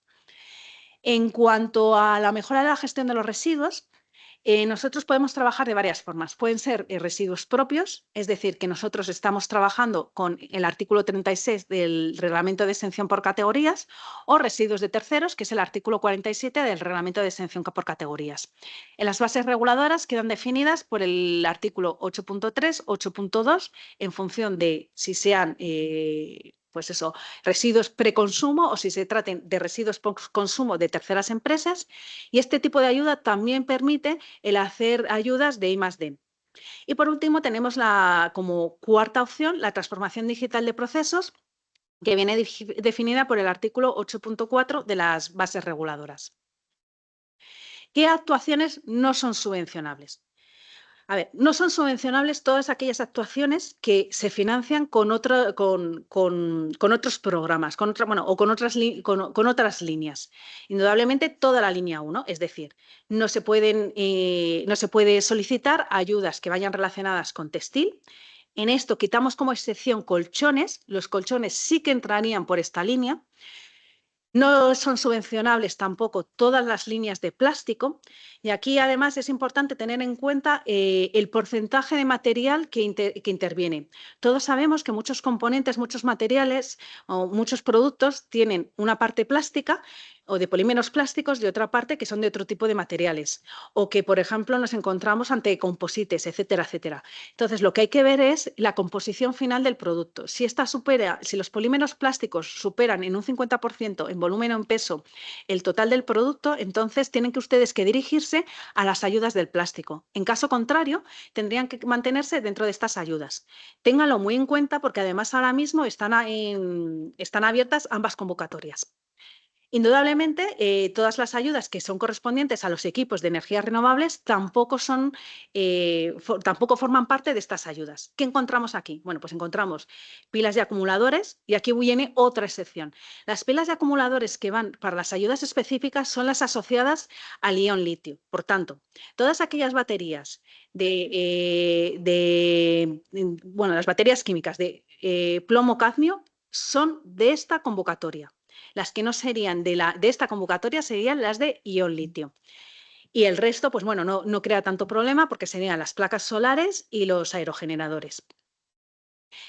En cuanto a la mejora de la gestión de los residuos, nosotros podemos trabajar de varias formas. Pueden ser residuos propios, es decir, que nosotros estamos trabajando con el artículo 36 del Reglamento de Exención por Categorías, o residuos de terceros, que es el artículo 47 del Reglamento de Exención por Categorías. En las bases reguladoras quedan definidas por el artículo 8.3, 8.2, en función de si sean residuos preconsumo o si se traten de residuos post-consumo de terceras empresas. Y este tipo de ayuda también permite el hacer ayudas de I+D. Y por último tenemos como cuarta opción la transformación digital de procesos, que viene definida por el artículo 8.4 de las bases reguladoras. ¿Qué actuaciones no son subvencionables? A ver, no son subvencionables todas aquellas actuaciones que se financian con otros programas, con otras líneas. Indudablemente toda la línea 1, es decir, no se puede solicitar ayudas que vayan relacionadas con textil. En esto quitamos como excepción colchones. Los colchones sí que entrarían por esta línea. No son subvencionables tampoco todas las líneas de plástico y aquí además es importante tener en cuenta el porcentaje de material que interviene. Todos sabemos que muchos componentes, muchos materiales o muchos productos tienen una parte plástica o de polímeros plásticos y otra parte que son de otro tipo de materiales o que, por ejemplo, nos encontramos ante composites, etcétera, etcétera. Entonces, lo que hay que ver es la composición final del producto. Si los polímeros plásticos superan en un 50% en volumen o en peso el total del producto, entonces tienen que ustedes que dirigirse a las ayudas del plástico. En caso contrario, tendrían que mantenerse dentro de estas ayudas. Ténganlo muy en cuenta porque además ahora mismo están abiertas ambas convocatorias. Indudablemente, todas las ayudas que son correspondientes a los equipos de energías renovables tampoco forman parte de estas ayudas. ¿Qué encontramos aquí? Bueno, pues encontramos pilas de acumuladores y aquí viene otra excepción. Las pilas de acumuladores que van para las ayudas específicas son las asociadas al ion litio. Por tanto, todas aquellas baterías las baterías químicas de plomo-cadmio son de esta convocatoria. Las que no serían de esta convocatoria serían las de ion litio. Y el resto, pues bueno, no crea tanto problema porque serían las placas solares y los aerogeneradores.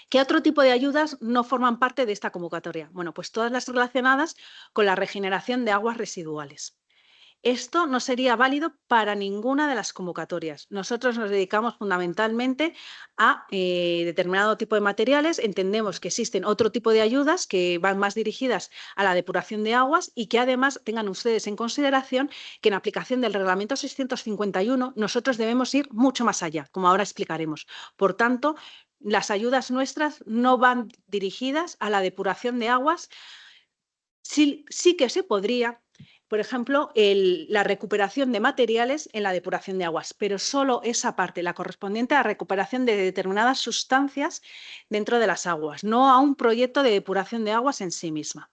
¿Qué otro tipo de ayudas no forman parte de esta convocatoria? Bueno, pues todas las relacionadas con la regeneración de aguas residuales. Esto no sería válido para ninguna de las convocatorias. Nosotros nos dedicamos fundamentalmente a determinado tipo de materiales. Entendemos que existen otro tipo de ayudas que van más dirigidas a la depuración de aguas y que además tengan ustedes en consideración que en aplicación del Reglamento 651 nosotros debemos ir mucho más allá, como ahora explicaremos. Por tanto, las ayudas nuestras no van dirigidas a la depuración de aguas. Sí que se podría, por ejemplo, la recuperación de materiales en la depuración de aguas, pero solo esa parte, la correspondiente a la recuperación de determinadas sustancias dentro de las aguas, no a un proyecto de depuración de aguas en sí misma.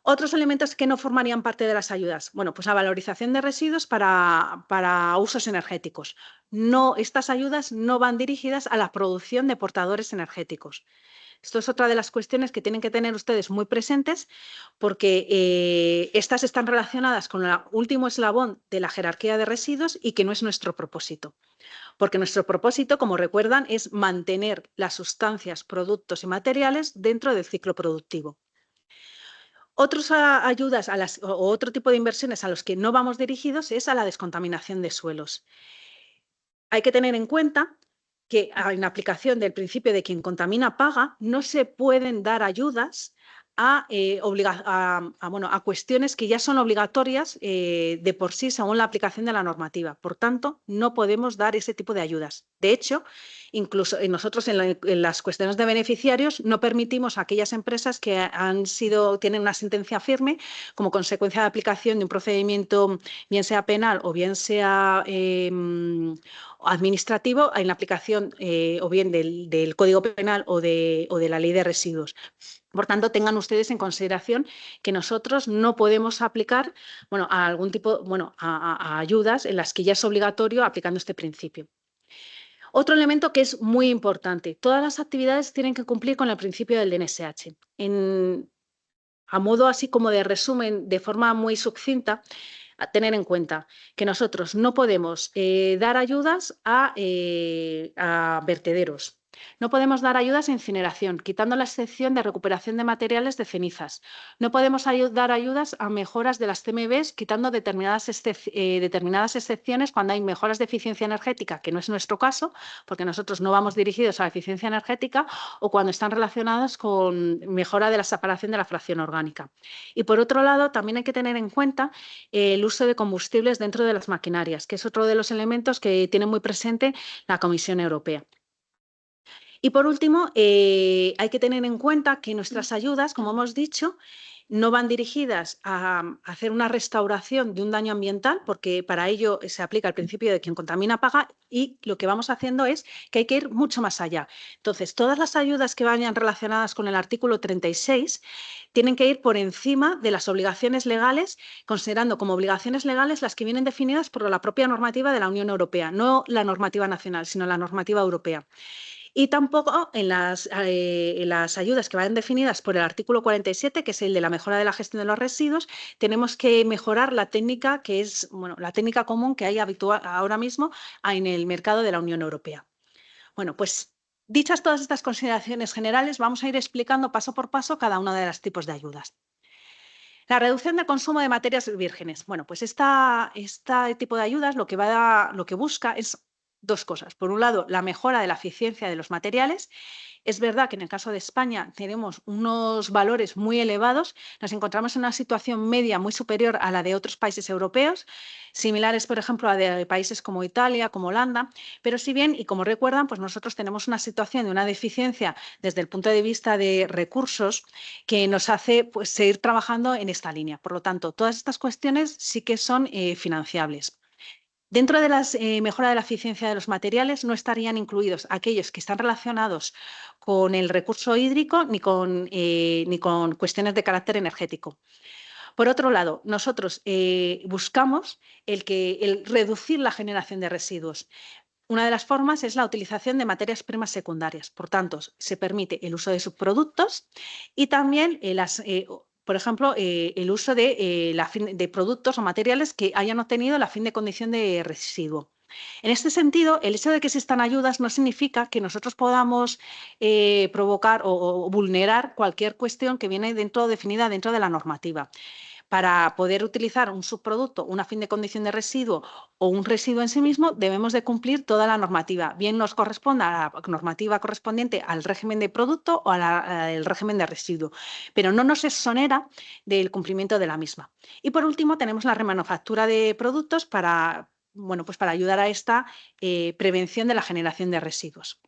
Otros elementos que no formarían parte de las ayudas, bueno, pues la valorización de residuos para usos energéticos. Estas ayudas no van dirigidas a la producción de portadores energéticos. Esto es otra de las cuestiones que tienen que tener ustedes muy presentes porque estas están relacionadas con el último eslabón de la jerarquía de residuos y que no es nuestro propósito. Porque nuestro propósito, como recuerdan, es mantener las sustancias, productos y materiales dentro del ciclo productivo. Otras ayudas o otro tipo de inversiones a los que no vamos dirigidos es a la descontaminación de suelos. Hay que tener en cuenta que en aplicación del principio de quien contamina paga, no se pueden dar ayudas a cuestiones que ya son obligatorias de por sí según la aplicación de la normativa. Por tanto, no podemos dar ese tipo de ayudas. De hecho, incluso nosotros en las cuestiones de beneficiarios no permitimos a aquellas empresas que tienen una sentencia firme como consecuencia de aplicación de un procedimiento, bien sea penal o bien sea administrativo, en la aplicación o bien del Código Penal o de la Ley de Residuos. Por tanto, tengan ustedes en consideración que nosotros no podemos aplicar a algún tipo, a ayudas en las que ya es obligatorio aplicando este principio. Otro elemento que es muy importante, todas las actividades tienen que cumplir con el principio del DNSH. A modo así como de resumen, de forma muy sucinta, a tener en cuenta que nosotros no podemos dar ayudas a vertederos. No podemos dar ayudas a incineración, quitando la excepción de recuperación de materiales de cenizas. No podemos dar ayudas a mejoras de las CMBs, quitando determinadas excepciones cuando hay mejoras de eficiencia energética, que no es nuestro caso, porque nosotros no vamos dirigidos a la eficiencia energética, o cuando están relacionadas con mejora de la separación de la fracción orgánica. Y por otro lado, también hay que tener en cuenta el uso de combustibles dentro de las maquinarias, que es otro de los elementos que tiene muy presente la Comisión Europea. Y por último, hay que tener en cuenta que nuestras ayudas, como hemos dicho, no van dirigidas a hacer una restauración de un daño ambiental, porque para ello se aplica el principio de quien contamina paga, y lo que vamos haciendo es que hay que ir mucho más allá. Entonces, todas las ayudas que vayan relacionadas con el artículo 36 tienen que ir por encima de las obligaciones legales, considerando como obligaciones legales las que vienen definidas por la propia normativa de la Unión Europea, no la normativa nacional, sino la normativa europea. Y tampoco en las ayudas que van definidas por el artículo 47, que es el de la mejora de la gestión de los residuos, tenemos que mejorar la técnica que es, bueno, la técnica común que hay habitual ahora mismo en el mercado de la Unión Europea. Bueno, pues dichas todas estas consideraciones generales, vamos a ir explicando paso por paso cada uno de los tipos de ayudas. La reducción del consumo de materias vírgenes. Bueno, pues este tipo de ayudas lo que busca es dos cosas. Por un lado, la mejora de la eficiencia de los materiales. Es verdad que en el caso de España tenemos unos valores muy elevados, nos encontramos en una situación media muy superior a la de otros países europeos, similares, por ejemplo, a de países como Italia, como Holanda, pero si bien, y como recuerdan, pues nosotros tenemos una situación de una deficiencia desde el punto de vista de recursos que nos hace pues, seguir trabajando en esta línea. Por lo tanto, todas estas cuestiones sí que son financiables. Dentro de la mejora de la eficiencia de los materiales no estarían incluidos aquellos que están relacionados con el recurso hídrico ni con cuestiones de carácter energético. Por otro lado, nosotros buscamos el reducir la generación de residuos. Una de las formas es la utilización de materias primas secundarias. Por tanto, se permite el uso de subproductos y también por ejemplo, el uso de productos o materiales que hayan obtenido la fin de condición de residuo. En este sentido, el hecho de que existan ayudas no significa que nosotros podamos provocar o vulnerar cualquier cuestión que viene definida dentro de la normativa. Para poder utilizar un subproducto, una fin de condición de residuo o un residuo en sí mismo, debemos de cumplir toda la normativa, bien nos corresponda a la normativa correspondiente al régimen de producto o al régimen de residuo, pero no nos exonera del cumplimiento de la misma. Y por último, tenemos la remanufactura de productos para, bueno, pues para ayudar a esta prevención de la generación de residuos.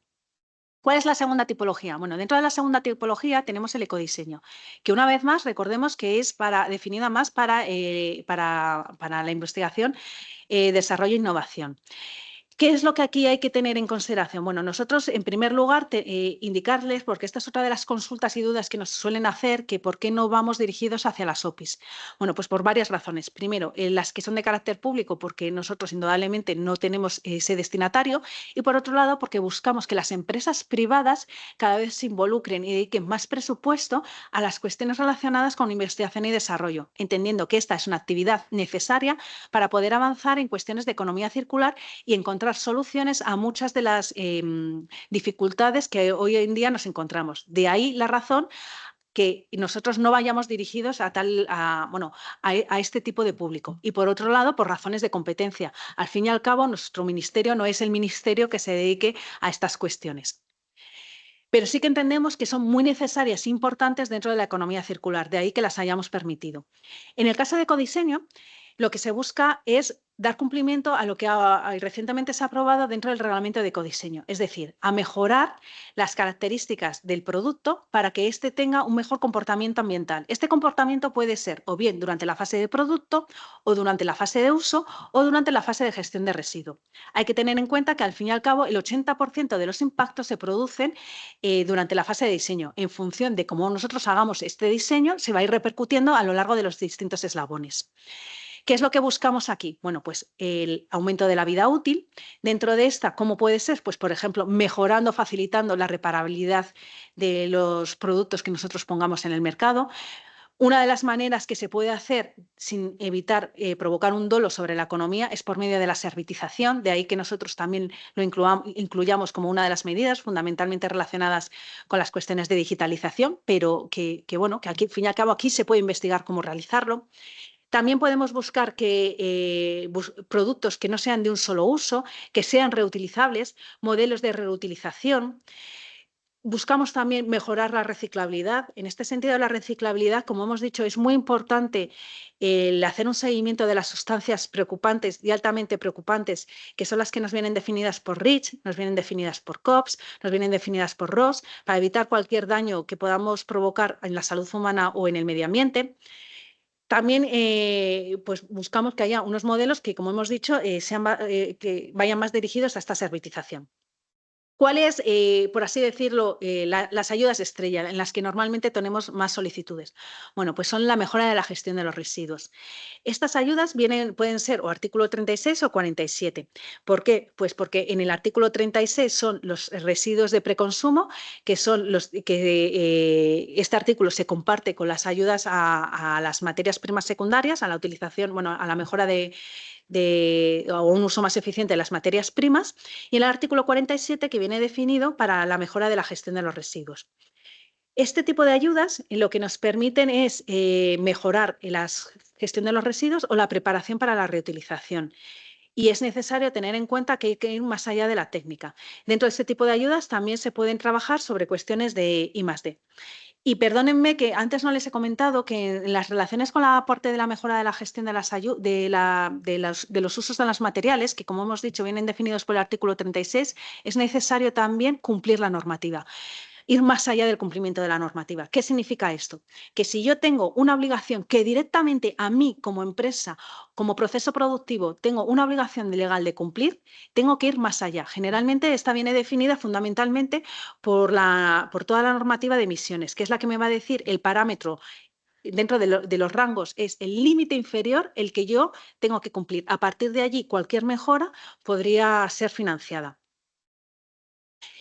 ¿Cuál es la segunda tipología? Bueno, dentro de la segunda tipología tenemos el ecodiseño, que una vez más recordemos que es definida más para la investigación, desarrollo e innovación. ¿Qué es lo que aquí hay que tener en consideración? Bueno, nosotros, en primer lugar, indicarles, porque esta es otra de las consultas y dudas que nos suelen hacer, que por qué no vamos dirigidos hacia las OPIs. Bueno, pues por varias razones. Primero, las que son de carácter público, porque nosotros indudablemente no tenemos ese destinatario. Y por otro lado, porque buscamos que las empresas privadas cada vez se involucren y dediquen más presupuesto a las cuestiones relacionadas con investigación y desarrollo, entendiendo que esta es una actividad necesaria para poder avanzar en cuestiones de economía circular y encontrar soluciones a muchas de las dificultades que hoy en día nos encontramos. De ahí la razón que nosotros no vayamos dirigidos a este tipo de público. Y por otro lado, por razones de competencia. Al fin y al cabo, nuestro ministerio no es el ministerio que se dedique a estas cuestiones. Pero sí que entendemos que son muy necesarias e importantes dentro de la economía circular, de ahí que las hayamos permitido. En el caso de ecodiseño, lo que se busca es dar cumplimiento a lo que recientemente se ha aprobado dentro del reglamento de ecodiseño, es decir, a mejorar las características del producto para que éste tenga un mejor comportamiento ambiental. Este comportamiento puede ser o bien durante la fase de producto o durante la fase de uso o durante la fase de gestión de residuo. Hay que tener en cuenta que al fin y al cabo el 80% de los impactos se producen durante la fase de diseño. En función de cómo nosotros hagamos este diseño, se va a ir repercutiendo a lo largo de los distintos eslabones. ¿Qué es lo que buscamos aquí? Bueno, pues el aumento de la vida útil. Dentro de esta, ¿cómo puede ser? Pues, por ejemplo, mejorando, facilitando la reparabilidad de los productos que nosotros pongamos en el mercado. Una de las maneras que se puede hacer sin evitar provocar un dolo sobre la economía es por medio de la servitización, de ahí que nosotros también lo incluyamos como una de las medidas fundamentalmente relacionadas con las cuestiones de digitalización, pero bueno, que aquí, al fin y al cabo, aquí se puede investigar cómo realizarlo. También podemos buscar productos que no sean de un solo uso, que sean reutilizables, modelos de reutilización. Buscamos también mejorar la reciclabilidad. En este sentido, la reciclabilidad, como hemos dicho, es muy importante el hacer un seguimiento de las sustancias preocupantes y altamente preocupantes, que son las que nos vienen definidas por REACH, nos vienen definidas por COPS, nos vienen definidas por RoHS, para evitar cualquier daño que podamos provocar en la salud humana o en el medio ambiente. También pues buscamos que haya unos modelos que, como hemos dicho, que vayan más dirigidos a esta servitización. ¿Cuáles, por así decirlo, las ayudas estrella en las que normalmente tenemos más solicitudes? Bueno, pues son la mejora de la gestión de los residuos. Estas ayudas pueden ser o artículo 36 o 47. ¿Por qué? Pues porque en el artículo 36 son los residuos de preconsumo, que son los que este artículo se comparte con las ayudas a las materias primas secundarias, a la utilización, bueno, a la mejora o un uso más eficiente de las materias primas, y el artículo 47 que viene definido para la mejora de la gestión de los residuos. Este tipo de ayudas lo que nos permiten es mejorar la gestión de los residuos o la preparación para la reutilización. Y es necesario tener en cuenta que hay que ir más allá de la técnica. Dentro de este tipo de ayudas también se pueden trabajar sobre cuestiones de I+D. Y perdónenme que antes no les he comentado que en las relaciones con la parte de la mejora de la gestión de, de los usos de los materiales, que como hemos dicho vienen definidos por el artículo 36, es necesario también cumplir la normativa, ir más allá del cumplimiento de la normativa. ¿Qué significa esto? Que si yo tengo una obligación que directamente a mí como empresa, como proceso productivo, tengo una obligación legal de cumplir, tengo que ir más allá. Generalmente esta viene definida fundamentalmente por toda la normativa de emisiones, que es la que me va a decir el parámetro dentro de los rangos, es el límite inferior el que yo tengo que cumplir. A partir de allí, cualquier mejora podría ser financiada.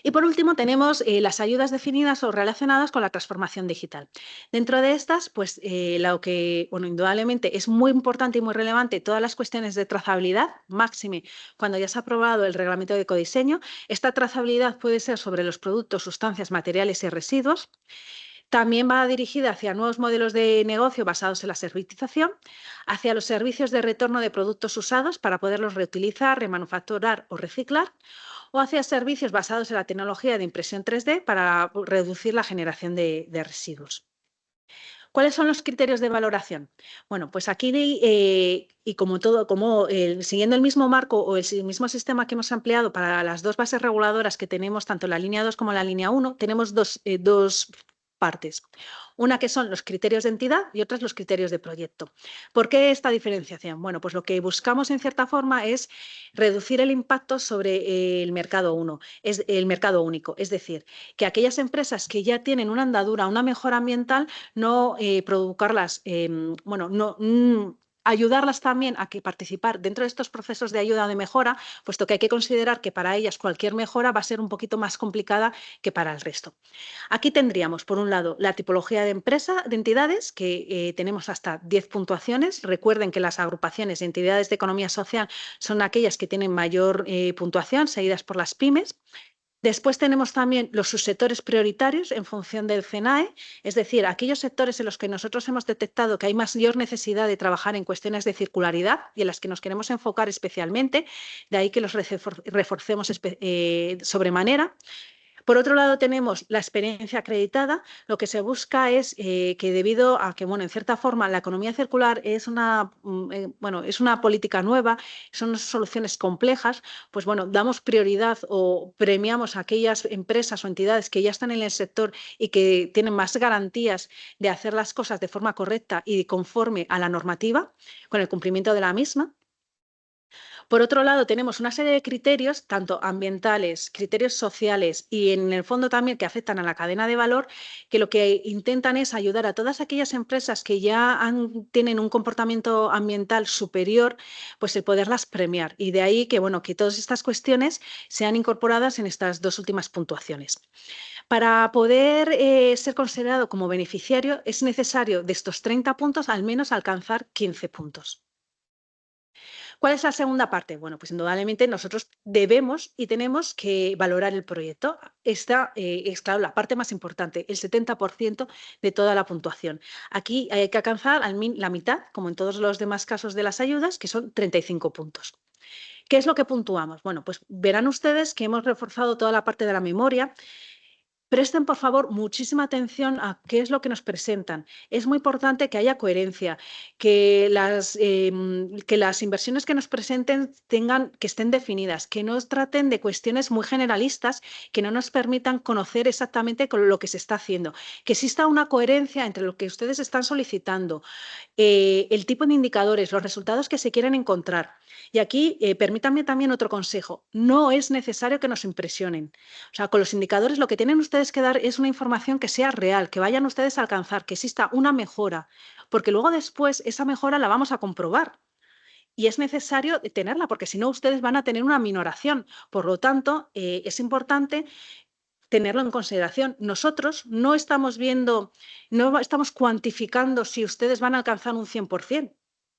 Y por último, tenemos las ayudas definidas o relacionadas con la transformación digital. Dentro de estas, pues lo que, bueno, indudablemente es muy importante y muy relevante todas las cuestiones de trazabilidad, máxime cuando ya se ha aprobado el reglamento de ecodiseño. Esta trazabilidad puede ser sobre los productos, sustancias, materiales y residuos. También va dirigida hacia nuevos modelos de negocio basados en la servitización, hacia los servicios de retorno de productos usados para poderlos reutilizar, remanufacturar o reciclar, o hacia servicios basados en la tecnología de impresión 3D para reducir la generación de residuos. ¿Cuáles son los criterios de valoración? Bueno, pues aquí, y como todo, siguiendo el mismo marco o el mismo sistema que hemos empleado para las dos bases reguladoras que tenemos, tanto la línea 2 como la línea 1, tenemos dos partes. Una que son los criterios de entidad y otras los criterios de proyecto. ¿Por qué esta diferenciación? Bueno, pues lo que buscamos en cierta forma es reducir el impacto sobre el mercado único. Es decir, que aquellas empresas que ya tienen una andadura, una mejora ambiental, no provocarlas, ayudarlas también a que participar dentro de estos procesos de ayuda o de mejora, puesto que hay que considerar que para ellas cualquier mejora va a ser un poquito más complicada que para el resto. Aquí tendríamos, por un lado, la tipología de empresa, de entidades, que tenemos hasta 10 puntuaciones. Recuerden que las agrupaciones de entidades de economía social son aquellas que tienen mayor puntuación, seguidas por las pymes. Después tenemos también los subsectores prioritarios en función del CENAE, es decir, aquellos sectores en los que nosotros hemos detectado que hay mayor necesidad de trabajar en cuestiones de circularidad y en las que nos queremos enfocar especialmente, de ahí que los reforcemos sobremanera. Por otro lado, tenemos la experiencia acreditada. Lo que se busca es que debido a que, bueno, en cierta forma, la economía circular es es una política nueva, son soluciones complejas, pues bueno, damos prioridad o premiamos a aquellas empresas o entidades que ya están en el sector y que tienen más garantías de hacer las cosas de forma correcta y conforme a la normativa, con el cumplimiento de la misma. Por otro lado, tenemos una serie de criterios, tanto ambientales, criterios sociales y en el fondo también que afectan a la cadena de valor, que lo que intentan es ayudar a todas aquellas empresas que ya tienen un comportamiento ambiental superior, pues el poderlas premiar. Y de ahí que, bueno, que todas estas cuestiones sean incorporadas en estas dos últimas puntuaciones. Para poder ser considerado como beneficiario es necesario de estos 30 puntos al menos alcanzar 15 puntos. ¿Cuál es la segunda parte? Bueno, pues indudablemente nosotros debemos y tenemos que valorar el proyecto. Esta es, claro, la parte más importante, el 70% de toda la puntuación. Aquí hay que alcanzar la mitad, como en todos los demás casos de las ayudas, que son 35 puntos. ¿Qué es lo que puntuamos? Bueno, pues verán ustedes que hemos reforzado toda la parte de la memoria. Presten, por favor, muchísima atención a qué es lo que nos presentan. Es muy importante que haya coherencia, que las inversiones que nos presenten que estén definidas, que no traten de cuestiones muy generalistas que no nos permitan conocer exactamente con lo que se está haciendo, que exista una coherencia entre lo que ustedes están solicitando, el tipo de indicadores, los resultados que se quieren encontrar. Y aquí, permítanme también otro consejo, no es necesario que nos impresionen. O sea, con los indicadores lo que tienen ustedes que dar es una información que sea real, que vayan ustedes a alcanzar, que exista una mejora, porque luego después esa mejora la vamos a comprobar. Y es necesario tenerla, porque si no, ustedes van a tener una minoración. Por lo tanto, es importante tenerlo en consideración. Nosotros no estamos viendo, no estamos cuantificando si ustedes van a alcanzar un 100%.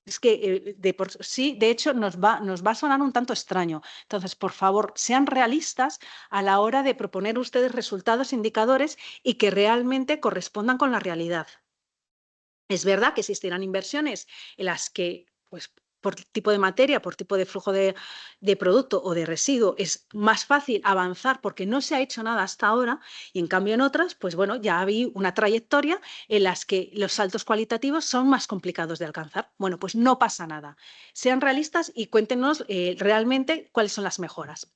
Es que de por sí, de hecho, nos va a sonar un tanto extraño. Entonces, por favor, sean realistas a la hora de proponer ustedes resultados, indicadores y que realmente correspondan con la realidad. Es verdad que existirán inversiones en las que, pues, por tipo de materia, por tipo de flujo de producto o de residuo, es más fácil avanzar porque no se ha hecho nada hasta ahora y en cambio en otras, pues bueno, ya había una trayectoria en las que los saltos cualitativos son más complicados de alcanzar. Bueno, pues no pasa nada. Sean realistas y cuéntenos realmente cuáles son las mejoras.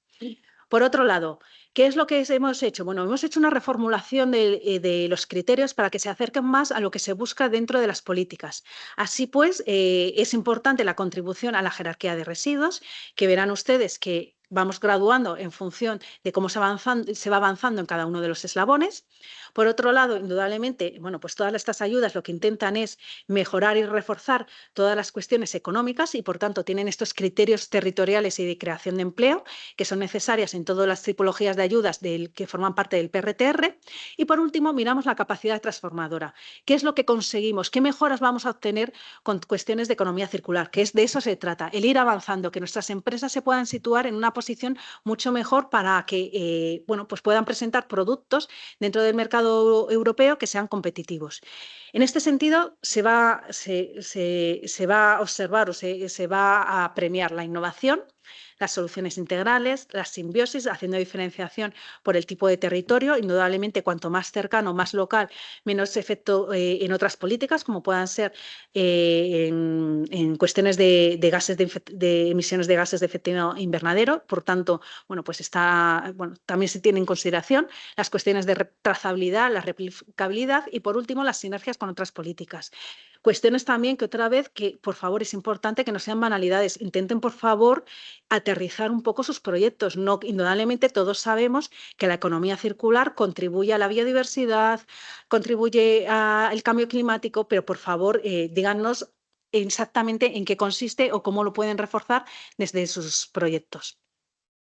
Por otro lado, ¿qué es lo que hemos hecho? Bueno, hemos hecho una reformulación de los criterios para que se acerquen más a lo que se busca dentro de las políticas. Así pues, es importante la contribución a la jerarquía de residuos, que verán ustedes que vamos graduando en función de cómo se va avanzando en cada uno de los eslabones. Por otro lado, indudablemente, bueno, pues todas estas ayudas lo que intentan es mejorar y reforzar todas las cuestiones económicas y, por tanto, tienen estos criterios territoriales y de creación de empleo que son necesarias en todas las tipologías de ayudas que forman parte del PRTR. Y, por último, miramos la capacidad transformadora. ¿Qué es lo que conseguimos? ¿Qué mejoras vamos a obtener con cuestiones de economía circular? Que de eso se trata, el ir avanzando, que nuestras empresas se puedan situar en una posición mucho mejor para que bueno, pues puedan presentar productos dentro del mercado europeo que sean competitivos. En este sentido, se va a observar o se va a premiar la innovación, las soluciones integrales, la simbiosis, haciendo diferenciación por el tipo de territorio. Indudablemente, cuanto más cercano, más local, menos efecto en otras políticas, como puedan ser en cuestiones de gases de emisiones de gases de efecto invernadero. Por tanto, bueno, pues también se tiene en consideración las cuestiones de trazabilidad, la replicabilidad y, por último, las sinergias con otras políticas. Cuestiones también que otra vez, que por favor es importante que no sean banalidades. Intenten, por favor, aterrizar un poco sus proyectos. No, indudablemente todos sabemos que la economía circular contribuye a la biodiversidad, contribuye al cambio climático, pero por favor díganos exactamente en qué consiste o cómo lo pueden reforzar desde sus proyectos.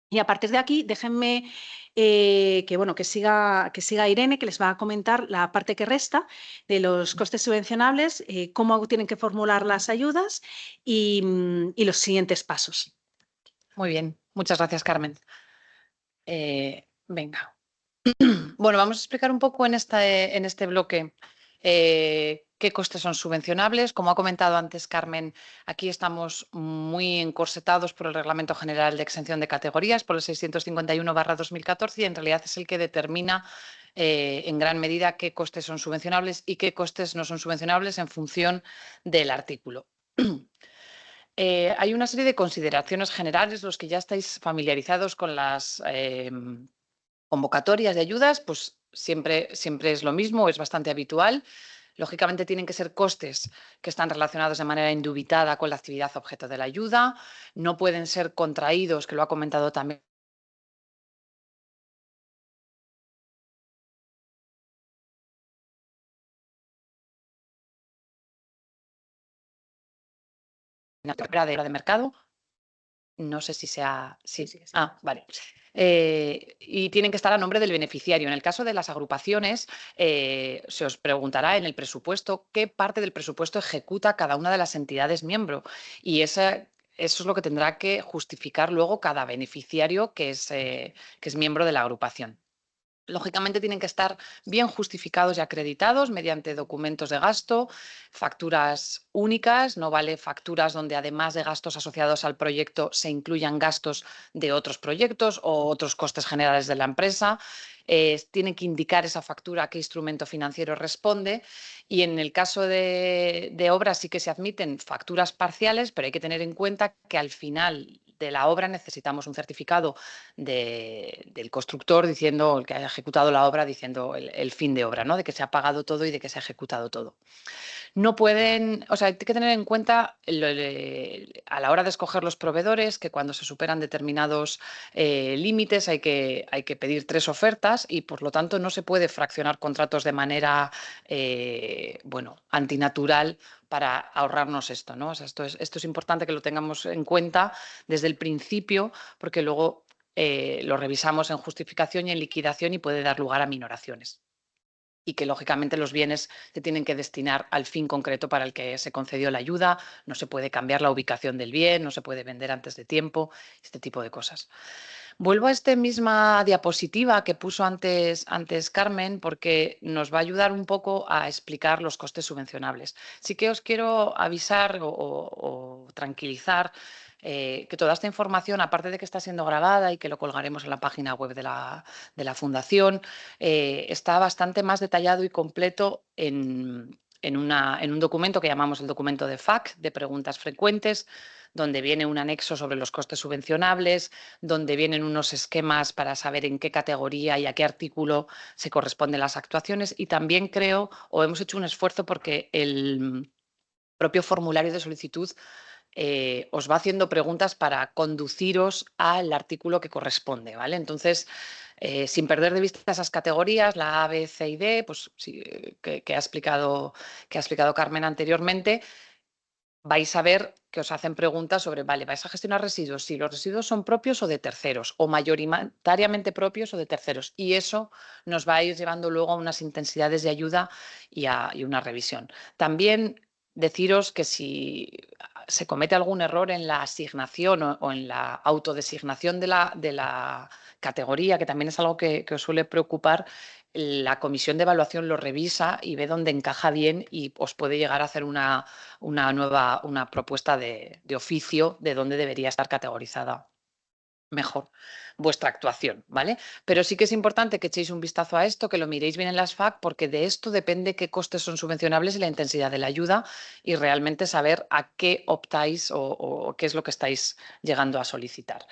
Y a partir de aquí, déjenme que siga Irene, que les va a comentar la parte que resta de los costes subvencionables, cómo tienen que formular las ayudas y los siguientes pasos. Muy bien, muchas gracias, Carmen. Venga. Bueno, vamos a explicar un poco en este bloque qué costes son subvencionables. Como ha comentado antes Carmen, aquí estamos muy encorsetados por el Reglamento General de Exención de Categorías, por el 651/2014, y en realidad es el que determina en gran medida qué costes son subvencionables y qué costes no son subvencionables en función del artículo. Hay una serie de consideraciones generales, los que ya estáis familiarizados con las convocatorias de ayudas, pues siempre es lo mismo, es bastante habitual. Lógicamente tienen que ser costes que están relacionados de manera indubitada con la actividad objeto de la ayuda, no pueden ser contraídos, que lo ha comentado también en la cartera de mercado. No sé si sea... Sí. Ah, vale. Y tienen que estar a nombre del beneficiario. En el caso de las agrupaciones, se os preguntará en el presupuesto qué parte del presupuesto ejecuta cada una de las entidades miembro. Y eso es lo que tendrá que justificar luego cada beneficiario que es miembro de la agrupación. Lógicamente tienen que estar bien justificados y acreditados mediante documentos de gasto, facturas únicas, no vale facturas donde además de gastos asociados al proyecto se incluyan gastos de otros proyectos o otros costes generales de la empresa. Tienen que indicar esa factura a qué instrumento financiero responde y en el caso de obras sí que se admiten facturas parciales, pero hay que tener en cuenta que al final de la obra necesitamos un certificado del constructor diciendo, el que haya ejecutado la obra, diciendo el fin de obra, ¿no? De que se ha pagado todo y de que se ha ejecutado todo. No pueden, o sea, hay que tener en cuenta a la hora de escoger los proveedores que cuando se superan determinados límites hay que pedir 3 ofertas y por lo tanto no se puede fraccionar contratos de manera, bueno, antinatural para ahorrarnos esto, ¿no? O sea, esto es importante que lo tengamos en cuenta desde el principio porque luego lo revisamos en justificación y en liquidación y puede dar lugar a minoraciones y que lógicamente los bienes se tienen que destinar al fin concreto para el que se concedió la ayuda, no se puede cambiar la ubicación del bien, no se puede vender antes de tiempo, este tipo de cosas. Vuelvo a esta misma diapositiva que puso antes Carmen porque nos va a ayudar un poco a explicar los costes subvencionables. Sí que os quiero avisar o tranquilizar que toda esta información, aparte de que está siendo grabada y que lo colgaremos en la página web de la Fundación, está bastante más detallado y completo en un documento que llamamos el documento de FAQ, de preguntas frecuentes, donde viene un anexo sobre los costes subvencionables, donde vienen unos esquemas para saber en qué categoría y a qué artículo se corresponden las actuaciones. Y también creo, o hemos hecho un esfuerzo porque el propio formulario de solicitud os va haciendo preguntas para conduciros al artículo que corresponde, ¿vale? Entonces, sin perder de vista esas categorías, la A, B, C y D, pues, sí, que ha explicado Carmen anteriormente, vais a ver que os hacen preguntas sobre, vale, vais a gestionar residuos, si los residuos son propios o de terceros, o mayoritariamente propios o de terceros. Y eso nos va a ir llevando luego a unas intensidades de ayuda y una revisión. También deciros que si se comete algún error en la asignación o en la autodesignación de la categoría, que también es algo que os suele preocupar, la comisión de evaluación lo revisa y ve dónde encaja bien y os puede llegar a hacer una propuesta de oficio de dónde debería estar categorizada mejor vuestra actuación, ¿vale? Pero sí que es importante que echéis un vistazo a esto, que lo miréis bien en las FAQ, porque de esto depende qué costes son subvencionables y la intensidad de la ayuda y realmente saber a qué optáis o qué es lo que estáis llegando a solicitar.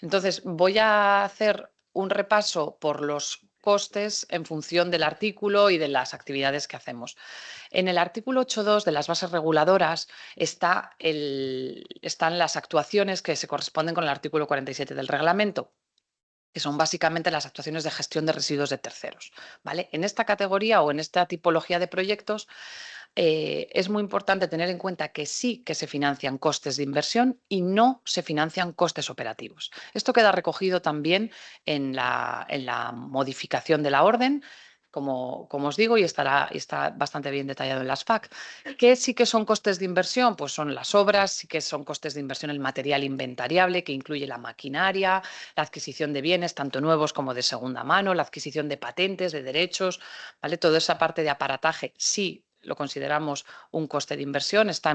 Entonces, voy a hacer un repaso por los costes en función del artículo y de las actividades que hacemos. En el artículo 8.2 de las bases reguladoras están las actuaciones que se corresponden con el artículo 47 del reglamento, que son básicamente las actuaciones de gestión de residuos de terceros, ¿vale? En esta categoría o en esta tipología de proyectos es muy importante tener en cuenta que sí que se financian costes de inversión y no se financian costes operativos. Esto queda recogido también en la modificación de la orden, como os digo, y está bastante bien detallado en las FAQ. ¿Qué sí que son costes de inversión? Pues son las obras, sí que son costes de inversión el material inventariable, que incluye la maquinaria, la adquisición de bienes, tanto nuevos como de segunda mano, la adquisición de patentes, de derechos, ¿vale? Toda esa parte de aparataje sí lo consideramos un coste de inversión, está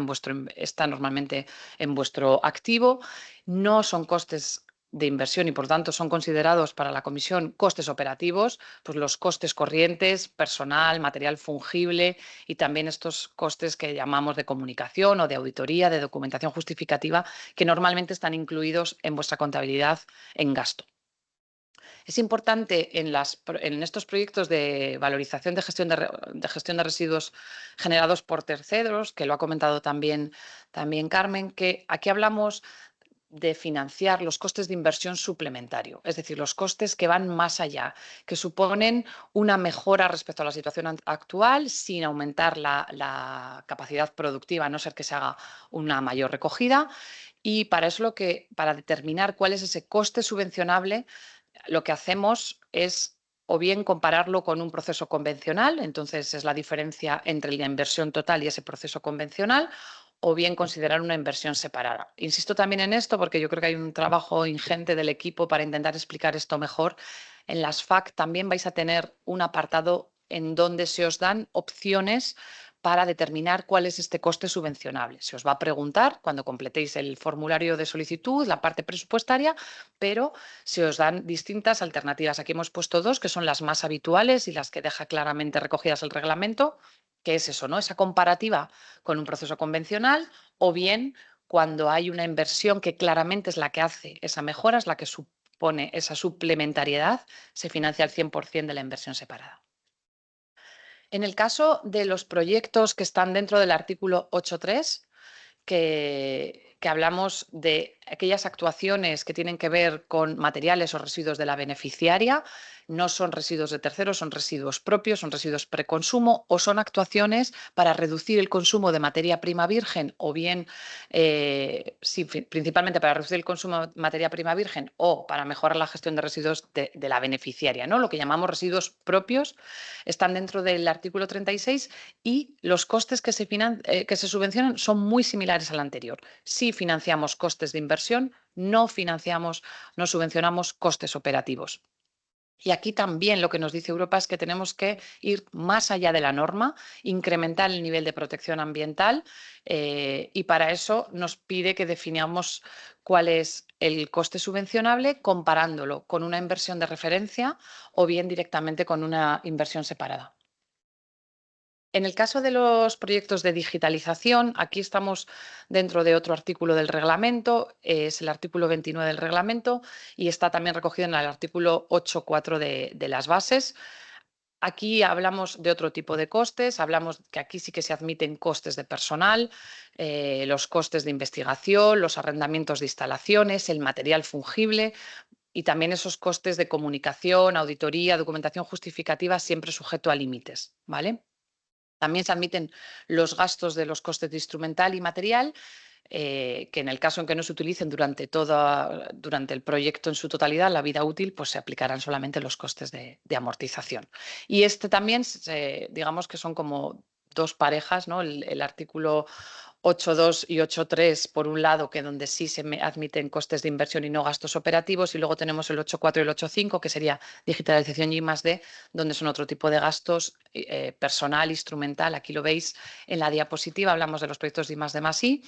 normalmente en vuestro activo, no son costes de inversión y por tanto son considerados para la comisión costes operativos, pues los costes corrientes, personal, material fungible y también estos costes que llamamos de comunicación o de auditoría, de documentación justificativa, que normalmente están incluidos en vuestra contabilidad en gasto. Es importante en estos proyectos de valorización de gestión de residuos generados por terceros, que lo ha comentado también Carmen, que aquí hablamos de financiar los costes de inversión suplementario, es decir, los costes que van más allá, que suponen una mejora respecto a la situación actual sin aumentar la capacidad productiva, a no ser que se haga una mayor recogida. Y para eso para determinar cuál es ese coste subvencionable, lo que hacemos es o bien compararlo con un proceso convencional, entonces es la diferencia entre la inversión total y ese proceso convencional, o bien considerar una inversión separada. Insisto también en esto porque yo creo que hay un trabajo ingente del equipo para intentar explicar esto mejor En las FAC también vais a tener un apartado en donde se os dan opciones para determinar cuál es este coste subvencionable. Se os va a preguntar cuando completéis el formulario de solicitud, la parte presupuestaria, pero se os dan distintas alternativas. Aquí hemos puesto dos, que son las más habituales y las que deja claramente recogidas el reglamento, que es eso, ¿no? Esa comparativa con un proceso convencional o bien cuando hay una inversión que claramente es la que hace esa mejora, es la que supone esa suplementariedad, se financia al 100% de la inversión separada. En el caso de los proyectos que están dentro del artículo 8.3, que hablamos de aquellas actuaciones que tienen que ver con materiales o residuos de la beneficiaria, no son residuos de terceros, son residuos propios, son residuos preconsumo o son actuaciones para reducir el consumo de materia prima virgen o bien, sí, principalmente para reducir el consumo de materia prima virgen o para mejorar la gestión de residuos de la beneficiaria, ¿no? Lo que llamamos residuos propios están dentro del artículo 36 y los costes que se subvencionan son muy similares al anterior. Si financiamos costes de inversión, no subvencionamos costes operativos. Y aquí también lo que nos dice Europa es que tenemos que ir más allá de la norma, incrementar el nivel de protección ambiental y para eso nos pide que definamos cuál es el coste subvencionable comparándolo con una inversión de referencia o bien directamente con una inversión separada. En el caso de los proyectos de digitalización, aquí estamos dentro de otro artículo del reglamento, es el artículo 29 del reglamento y está también recogido en el artículo 8.4 de las bases. Aquí hablamos de otro tipo de costes, hablamos que aquí sí que se admiten costes de personal, los costes de investigación, los arrendamientos de instalaciones, el material fungible y también esos costes de comunicación, auditoría, documentación justificativa, siempre sujeto a límites, ¿vale? También se admiten los gastos de los costes de instrumental y material, que en el caso en que no se utilicen durante el proyecto en su totalidad, la vida útil, pues se aplicarán solamente los costes de amortización. Y este también, digamos que son como dos parejas, ¿no? El artículo 8.2 y 8.3, por un lado, que donde sí se admiten costes de inversión y no gastos operativos, y luego tenemos el 8.4 y el 8.5, que sería digitalización y I+D, donde son otro tipo de gastos personal, instrumental. Aquí lo veis en la diapositiva, hablamos de los proyectos de I+D+I,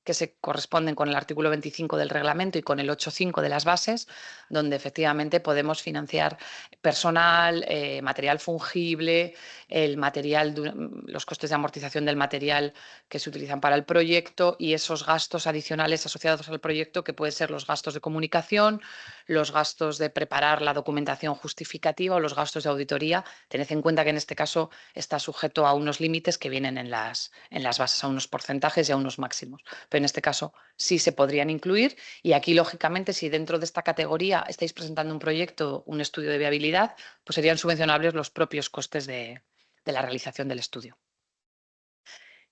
que se corresponden con el artículo 25 del reglamento y con el 8.5 de las bases, donde efectivamente podemos financiar personal, material fungible, los costes de amortización del material que se utilizan para el proyecto y esos gastos adicionales asociados al proyecto que pueden ser los gastos de comunicación, los gastos de preparar la documentación justificativa o los gastos de auditoría. Tened en cuenta que en este caso está sujeto a unos límites que vienen en las bases, a unos porcentajes y a unos máximos. Pero en este caso sí se podrían incluir y aquí, lógicamente, si dentro de esta categoría estáis presentando un proyecto, un estudio de viabilidad, pues serían subvencionables los propios costes de la realización del estudio.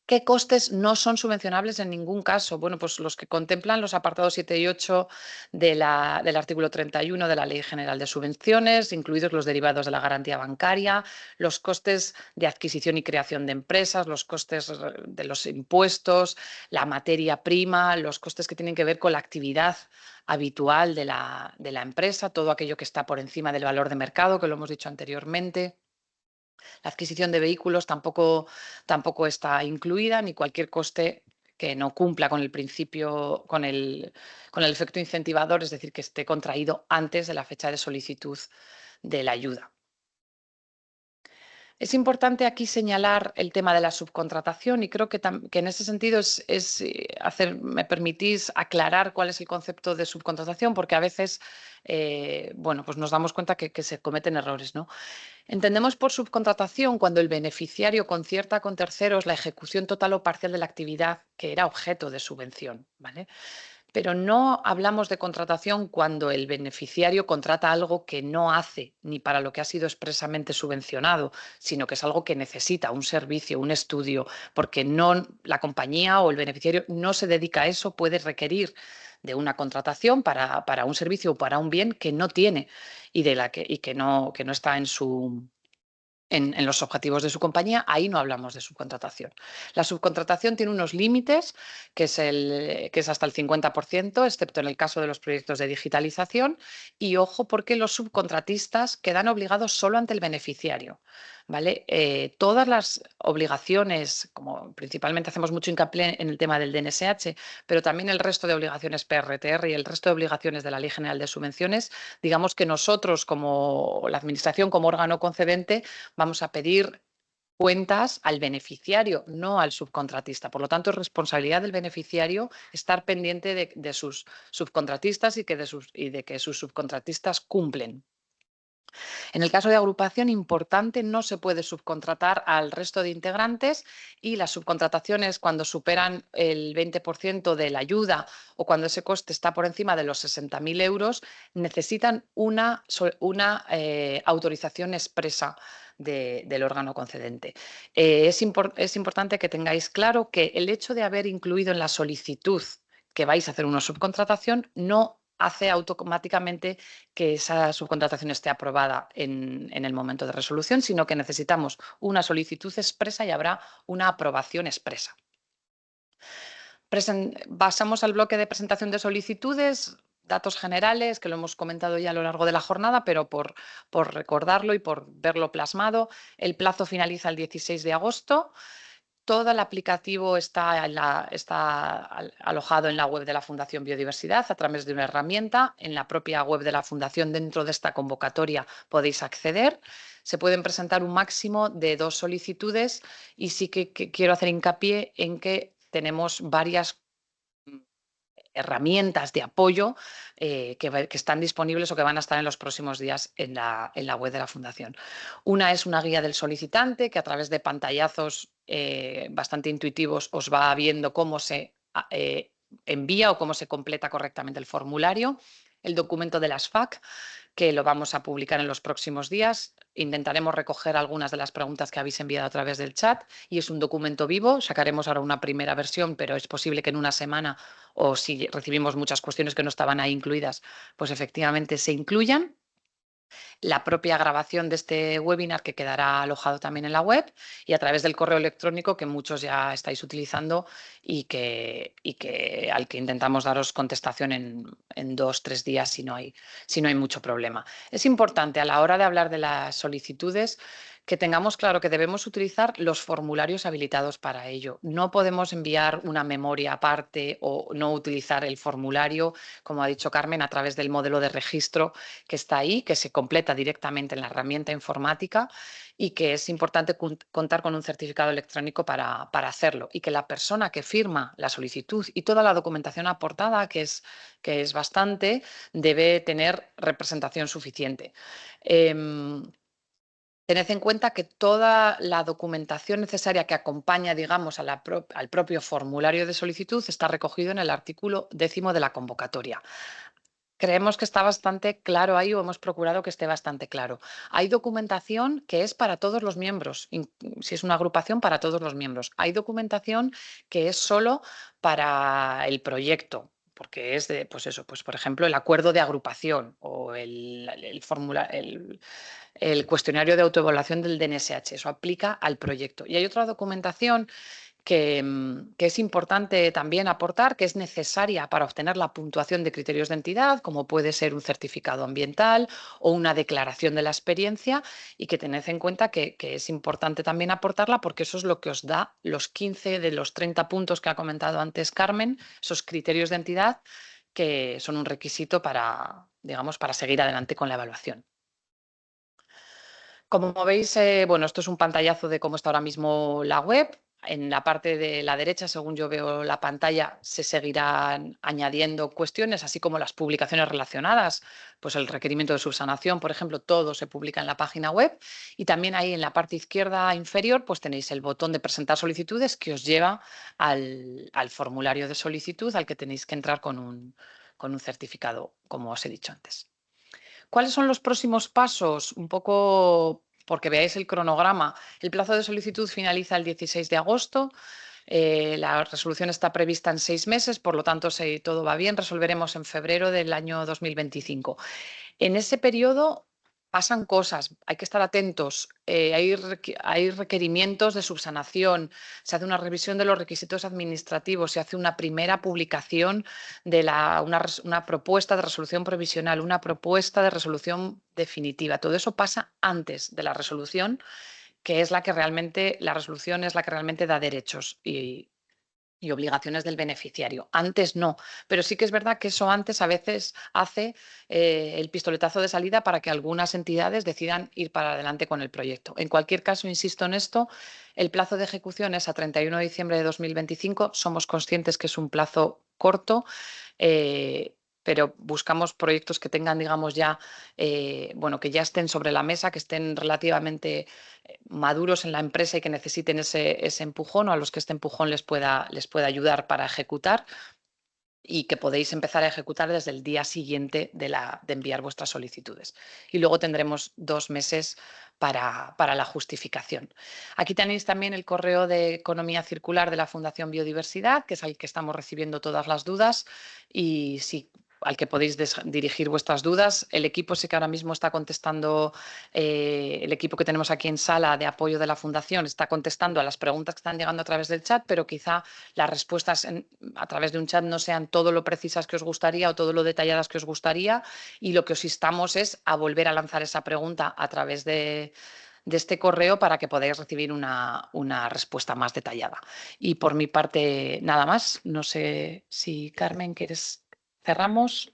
¿Qué costes no son subvencionables en ningún caso? Bueno, pues los que contemplan los apartados 7 y 8 del artículo 31 de la Ley General de Subvenciones, incluidos los derivados de la garantía bancaria, los costes de adquisición y creación de empresas, los costes de los impuestos, la materia prima, los costes que tienen que ver con la actividad habitual de la empresa, todo aquello que está por encima del valor de mercado, que lo hemos dicho anteriormente. La adquisición de vehículos tampoco está incluida, ni cualquier coste que no cumpla con el principio, con el efecto incentivador, es decir, que esté contraído antes de la fecha de solicitud de la ayuda. Es importante aquí señalar el tema de la subcontratación y creo que en ese sentido me permitís aclarar cuál es el concepto de subcontratación, porque a veces bueno, pues nos damos cuenta que se cometen errores, ¿no? Entendemos por subcontratación cuando el beneficiario concierta con terceros la ejecución total o parcial de la actividad que era objeto de subvención, ¿vale? Pero no hablamos de contratación cuando el beneficiario contrata algo que no hace ni para lo que ha sido expresamente subvencionado, sino que es algo que necesita, un servicio, un estudio, porque la compañía o el beneficiario no se dedica a eso, puede requerir de una contratación para un servicio o para un bien que no tiene y que no está en su en los objetivos de su compañía, ahí no hablamos de subcontratación. La subcontratación tiene unos límites, que es hasta el 50%, excepto en el caso de los proyectos de digitalización, y ojo porque los subcontratistas quedan obligados solo ante el beneficiario, ¿vale? Todas las obligaciones, como principalmente hacemos mucho hincapié en el tema del DNSH, pero también el resto de obligaciones PRTR y el resto de obligaciones de la Ley General de Subvenciones, digamos que nosotros como la Administración, como órgano concedente, vamos a pedir cuentas al beneficiario, no al subcontratista. Por lo tanto, es responsabilidad del beneficiario estar pendiente de sus subcontratistas y de que sus subcontratistas cumplen. En el caso de agrupación importante, no se puede subcontratar al resto de integrantes y las subcontrataciones cuando superan el 20% de la ayuda o cuando ese coste está por encima de los 60.000 euros, necesitan una autorización expresa del órgano concedente. Es importante que tengáis claro que el hecho de haber incluido en la solicitud que vais a hacer una subcontratación no hace automáticamente que esa subcontratación esté aprobada en el momento de resolución, sino que necesitamos una solicitud expresa y habrá una aprobación expresa. Pasamos al bloque de presentación de solicitudes, datos generales, que lo hemos comentado ya a lo largo de la jornada, pero por recordarlo y por verlo plasmado, el plazo finaliza el 16 de agosto. Todo el aplicativo está alojado en la web de la Fundación Biodiversidad a través de una herramienta. En la propia web de la Fundación, dentro de esta convocatoria, podéis acceder. Se pueden presentar un máximo de 2 solicitudes y sí que quiero hacer hincapié en que tenemos varias herramientas de apoyo que están disponibles o que van a estar en los próximos días en la web de la Fundación. Una es una guía del solicitante que a través de pantallazos bastante intuitivos os va viendo cómo se envía o cómo se completa correctamente el formulario. El documento de las FAQ, que lo vamos a publicar en los próximos días. Intentaremos recoger algunas de las preguntas que habéis enviado a través del chat y es un documento vivo. Sacaremos ahora una primera versión, pero es posible que en una semana, o si recibimos muchas cuestiones que no estaban ahí incluidas, pues efectivamente se incluyan. La propia grabación de este webinar que quedará alojado también en la web y a través del correo electrónico que muchos ya estáis utilizando y al que intentamos daros contestación en 2 o 3 días si no hay mucho problema. Es importante a la hora de hablar de las solicitudes que tengamos claro que debemos utilizar los formularios habilitados para ello. No podemos enviar una memoria aparte o no utilizar el formulario, como ha dicho Carmen, a través del modelo de registro que está ahí, que se completa directamente en la herramienta informática y que es importante contar con un certificado electrónico para hacerlo y que la persona que firma la solicitud y toda la documentación aportada, que es bastante, debe tener representación suficiente. Tened en cuenta que toda la documentación necesaria que acompaña, digamos, al propio formulario de solicitud está recogido en el artículo 10 de la convocatoria. Creemos que está bastante claro ahí o hemos procurado que esté bastante claro. Hay documentación que es para todos los miembros, si es una agrupación, para todos los miembros. Hay documentación que es solo para el proyecto, porque es de, pues eso, pues por ejemplo, el acuerdo de agrupación o el cuestionario de autoevaluación del DNSH. Eso aplica al proyecto. Y hay otra documentación que es importante también aportar, que es necesaria para obtener la puntuación de criterios de entidad, como puede ser un certificado ambiental o una declaración de la experiencia, y que tened en cuenta que es importante también aportarla porque eso es lo que os da los 15 de los 30 puntos que ha comentado antes Carmen, esos criterios de entidad que son un requisito para, digamos, para seguir adelante con la evaluación. Como veis, bueno, esto es un pantallazo de cómo está ahora mismo la web. En la parte de la derecha, según yo veo la pantalla, se seguirán añadiendo cuestiones, así como las publicaciones relacionadas, pues el requerimiento de subsanación, por ejemplo, todo se publica en la página web. Y también ahí en la parte izquierda inferior, pues tenéis el botón de presentar solicitudes que os lleva al formulario de solicitud al que tenéis que entrar con un certificado, como os he dicho antes. ¿Cuáles son los próximos pasos? Un poco porque veáis el cronograma. El plazo de solicitud finaliza el 16 de agosto. La resolución está prevista en 6 meses, por lo tanto, si todo va bien, resolveremos en febrero del año 2025. En ese periodo pasan cosas, hay que estar atentos, hay requerimientos de subsanación, se hace una revisión de los requisitos administrativos, se hace una primera publicación de una propuesta de resolución provisional, una propuesta de resolución definitiva. Todo eso pasa antes de la resolución, que es la resolución es la que realmente da derechos y obligaciones del beneficiario. Antes no, pero sí que es verdad que eso antes a veces hace el pistoletazo de salida para que algunas entidades decidan ir para adelante con el proyecto. En cualquier caso, insisto en esto, el plazo de ejecución es a 31 de diciembre de 2025. Somos conscientes que es un plazo corto, pero buscamos proyectos que tengan, digamos, ya, que ya estén sobre la mesa, que estén relativamente maduros en la empresa y que necesiten ese empujón, o a los que este empujón les pueda ayudar para ejecutar, y que podéis empezar a ejecutar desde el día siguiente de enviar vuestras solicitudes. Y luego tendremos 2 meses para la justificación. Aquí tenéis también el correo de Economía Circular de la Fundación Biodiversidad, que es al que estamos recibiendo todas las dudas, y al que podéis dirigir vuestras dudas. El equipo sí que ahora mismo está contestando, el equipo que tenemos aquí en sala de apoyo de la Fundación está contestando a las preguntas que están llegando a través del chat, pero quizá las respuestas a través de un chat no sean todo lo precisas que os gustaría o todo lo detalladas que os gustaría, y lo que os instamos es a volver a lanzar esa pregunta a través de este correo para que podáis recibir una respuesta más detallada. Y por mi parte, nada más. No sé si, Carmen, ¿quieres? ¿Cerramos?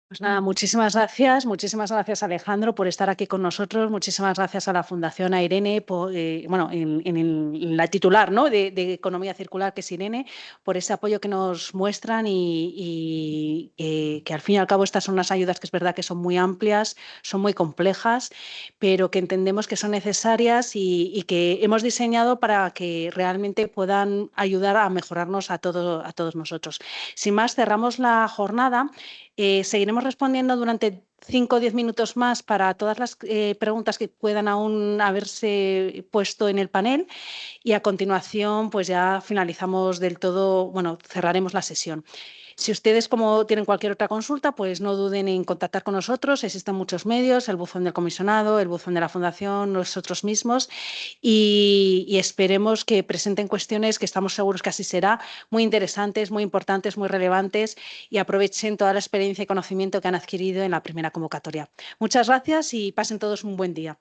Pues nada, muchísimas gracias Alejandro por estar aquí con nosotros, muchísimas gracias a la Fundación, a Irene, en la titular, ¿no?, de Economía Circular, que es Irene, por ese apoyo que nos muestran y que al fin y al cabo estas son unas ayudas que es verdad que son muy amplias, son muy complejas, pero que entendemos que son necesarias y que hemos diseñado para que realmente puedan ayudar a mejorarnos a todos nosotros. Sin más, cerramos la jornada. Seguiremos respondiendo durante 5 o 10 minutos más para todas las preguntas que puedan aún haberse puesto en el panel, y a continuación pues ya finalizamos del todo, cerraremos la sesión. Si ustedes tienen cualquier otra consulta, pues no duden en contactar con nosotros. Existen muchos medios, el buzón del comisionado, el buzón de la Fundación, nosotros mismos, y esperemos que presenten cuestiones, que estamos seguros que así será, muy interesantes, muy importantes, muy relevantes, y aprovechen toda la experiencia y conocimiento que han adquirido en la primera convocatoria. Muchas gracias y pasen todos un buen día.